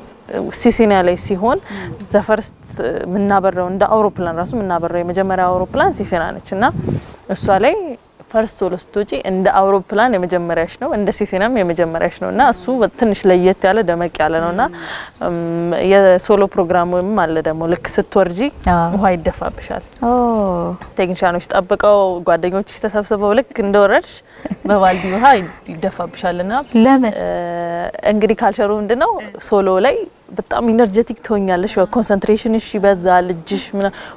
ሲሲና ላይ ሲሆን the first ምናበረው እንደ አውሮፕላን ራሱ ምናበረው የመጀመሪያ አውሮፕላን ሲሲና ነችና እሷ ላይ ፈርስት ሶሎ ስትወጪ እንደ አውሮፕላን የመጀመሪያሽ ነው፣ እንደ ሲሲናም የመጀመሪያሽ ነውና እሱ ትንሽ ለየት ያለ ደመቅ ያለ ነውና የሶሎ ፕሮግራምም አለ ደግሞ ልክ ስትወርጂ ውሃ ይደፋብሻል። ቴክኒሻኖች ጠብቀው ጓደኞችሽ ተሰብስበው ልክ እንደወረድሽ በባልዲ ውሃ ይደፋብሻልና ለምን እንግዲህ ካልቸሩ ምንድነው ሶሎ ላይ በጣም ኢነርጂቲክ ትሆኛለሽ። ኮንሰንትሬሽንሽ ይበዛል፣ እጅሽ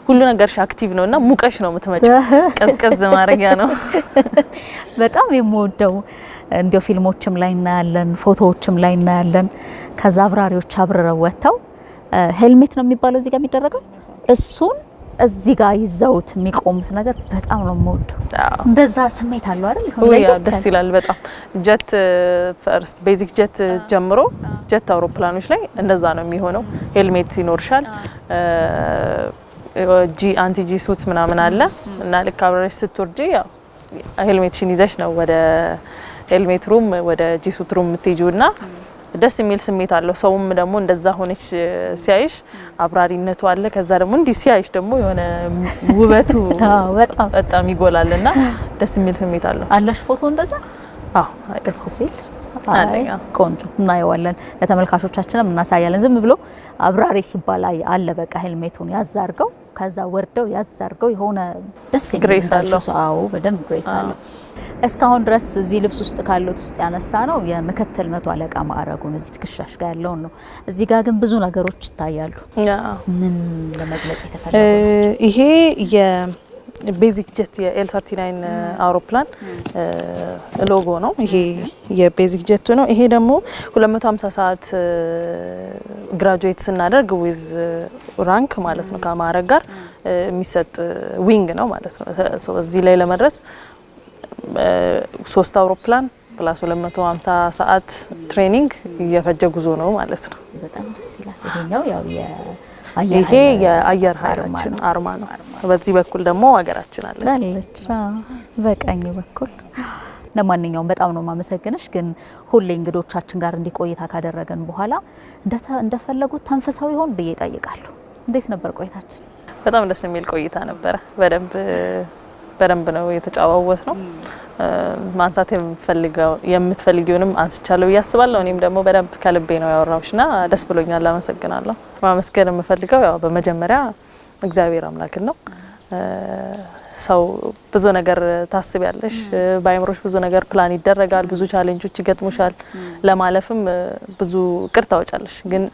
ሁሉ ነገርሽ አክቲቭ ነውና ሙቀሽ ነው የምትመጪው። ቀዝቀዝ ማረጊያ ነው። በጣም የምወደው እንዲው ፊልሞችም ላይ እናያለን፣ ፎቶዎችም ላይ እናያለን። ከዛ አብራሪዎች አብረው ወጥተው ሄልሜት ነው የሚባለው እዚህ ጋር የሚደረገው እሱን እዚህ ጋር ይዘውት የሚቆሙት ነገር በጣም ነው የምወደው። እንደዛ ስሜት አለው አይደል? ይሁን ደስ ይላል በጣም። ጀት ፈርስት ቤዚክ ጀት ጀምሮ ጀት አውሮፕላኖች ላይ እንደዛ ነው የሚሆነው። ሄልሜት ይኖርሻል። አንቲ ጂ ሱት ምናምን አለ እና ልክ አብረሽ ስትወርጂ ያው ሄልሜትሽን ይዘሽ ነው ወደ ሄልሜት ሩም ወደ ጂ ሱት ሩም የምትሄጂውና ደስ የሚል ስሜት አለው። ሰውም ደግሞ እንደዛ ሆነች ሲያይሽ አብራሪነቱ አለ። ከዛ ደግሞ እንዲህ ሲያይሽ ደግሞ የሆነ ውበቱ በጣም ይጎላልና ደስ የሚል ስሜት አለው። አለሽ ፎቶ እንደዛ? አዎ ደስ ሲል ቆንጆ እናየዋለን። ለተመልካቾቻችንም እናሳያለን። ዝም ብሎ አብራሪ ሲባል አለ በቃ ሄልሜቱን ያዛርገው ከዛ ወርደው ያዛርገው የሆነ ደስ የሚል ግሬስ አለው። አዎ በደንብ ግሬስ አለው። እስካሁን ድረስ እዚህ ልብስ ውስጥ ካሉት ውስጥ ያነሳ ነው የምክትል መቶ አለቃ ማዕረጉን እዚህ ትከሻሽ ጋር ያለውን ነው። እዚህ ጋር ግን ብዙ ነገሮች ይታያሉ። ምን ለመግለጽ የተፈለገው? ይሄ የቤዚክ ጀት የኤል39 አውሮፕላን ሎጎ ነው። ይሄ የቤዚክ ጀቱ ነው። ይሄ ደግሞ 250 ሰዓት ግራጁዌት ስናደርግ ዊዝ ራንክ ማለት ነው ከማዕረግ ጋር የሚሰጥ ዊንግ ነው ማለት ነው። እዚህ ላይ ለመድረስ 3 አውሮፕላን ፕላስ 250 ሰዓት ትሬኒንግ እየፈጀ ጉዞ ነው ማለት ነው። በጣም ደስ ይላል። ይሄኛው ያው ይሄ የአየር ኃይላችን አርማ ነው። በዚህ በኩል ደግሞ ሀገራችን አለች በቀኝ በኩል። ለማንኛውም በጣም ነው ማመሰግነሽ። ግን ሁሌ እንግዶቻችን ጋር እንዲቆይታ ካደረገን በኋላ እንደፈለጉት ተንፈሳዊ ሆን ብዬ እጠይቃለሁ። እንዴት ነበር ቆይታችን? በጣም ደስ የሚል ቆይታ ነበረ። በደንብ ነው የተጫዋወት ነው። ማንሳት የምትፈልጊውንም አንስቻለሁ ብዬ አስባለሁ። እኔም ደግሞ በደንብ ከልቤ ነው ያወራውሽና ደስ ብሎኛል። አመሰግናለሁ። ማመስገን የምፈልገው ያው በመጀመሪያ እግዚአብሔር አምላክን ነው። ሰው ብዙ ነገር ታስቢያለሽ፣ በአይምሮሽ ብዙ ነገር ፕላን ይደረጋል፣ ብዙ ቻሌንጆች ይገጥሙሻል፣ ለማለፍም ብዙ እቅድ ታወጫለሽ። ግን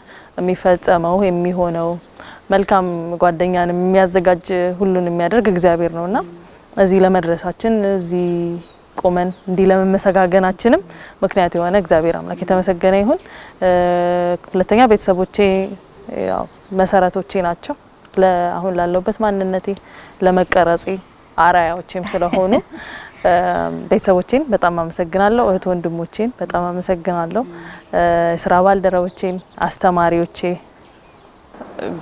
የሚፈጸመው የሚሆነው መልካም ጓደኛን የሚያዘጋጅ ሁሉን የሚያደርግ እግዚአብሔር ነውና እዚህ ለመድረሳችን እዚህ ቆመን እንዲህ ለመመሰጋገናችንም ምክንያት የሆነ እግዚአብሔር አምላክ የተመሰገነ ይሁን። ሁለተኛ ቤተሰቦቼ ያው መሰረቶቼ ናቸው። አሁን ላለሁበት ማንነቴ ለመቀረጼ አራያዎቼም ስለሆኑ ቤተሰቦቼን በጣም አመሰግናለሁ። እህት ወንድሞቼን በጣም አመሰግናለሁ። ስራ ባልደረቦቼን፣ አስተማሪዎቼ፣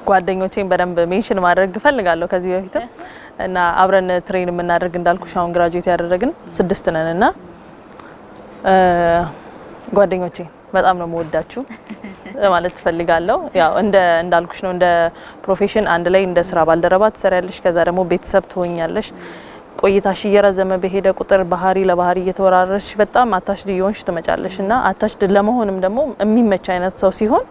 ጓደኞቼን በደንብ ሜንሽን ማድረግ እፈልጋለሁ ከዚህ በፊት እና አብረን ትሬን የምናደርግ እንዳልኩሽ አሁን ግራጁዌት ያደረግን 6 ነን እና ጓደኞቼ በጣም ነው የምወዳችሁ ማለት እፈልጋለሁ። ያው እንዳልኩሽ ነው እንደ ፕሮፌሽን አንድ ላይ እንደ ስራ ባልደረባ ትሰሪያለሽ፣ ከዛ ደግሞ ቤተሰብ ትሆኛለሽ። ቆይታሽ እየረዘመ በሄደ ቁጥር ባህሪ ለባህሪ እየተወራረስሽ በጣም አታችድ እየሆንሽ ትመጫለሽ እና አታችድ ለመሆንም ደግሞ የሚመች አይነት ሰው ሲሆን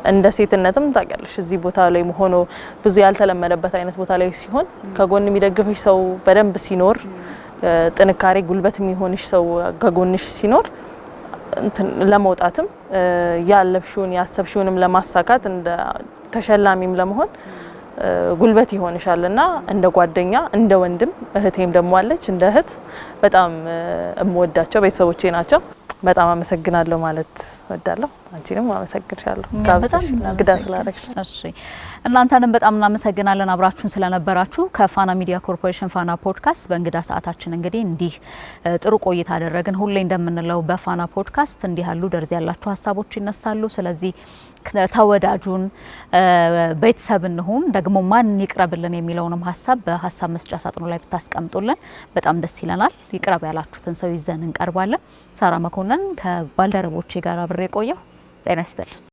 እንደ ሴትነትም ታውቂያለሽ እዚህ ቦታ ላይ ሆኖ ብዙ ያልተለመደበት አይነት ቦታ ላይ ሲሆን ከጎን የሚደግፍሽ ሰው በደንብ ሲኖር ጥንካሬ ጉልበት የሚሆንሽ ሰው ከጎንሽ ሲኖር ለመውጣትም ያለብሽውን ያሰብሽውንም ለማሳካት እንደ ተሸላሚም ለመሆን ጉልበት ይሆንሻልና እንደ ጓደኛ እንደ ወንድም እህቴም ደግሞ አለች እንደ እህት በጣም እምወዳቸው ቤተሰቦቼ ናቸው። በጣም አመሰግናለሁ ማለት ወዳለሁ። አንቺንም አመሰግንሻለሁ ጋብዘሽ እንግዳ ስላደረግሽ። እሺ እናንተንም በጣም እናመሰግናለን አብራችሁን ስለነበራችሁ። ከፋና ሚዲያ ኮርፖሬሽን ፋና ፖድካስት በእንግዳ ሰዓታችን እንግዲህ እንዲህ ጥሩ ቆይታ አደረግን። ሁሌ እንደምንለው በፋና ፖድካስት እንዲህ ያሉ ደርዝ ያላችሁ ሀሳቦች ይነሳሉ። ስለዚህ ተወዳጁን ቤተሰብ እንሁን፣ ደግሞ ማን ይቅረብልን የሚለውንም ሀሳብ በሀሳብ መስጫ ሳጥኑ ላይ ብታስቀምጡልን በጣም ደስ ይለናል። ይቅረብ ያላችሁትን ሰው ይዘን እንቀርባለን። ሳራ መኮንን ከባልደረቦቼ ጋር አብሬ ቆየሁ። ጤና ይስጥልን።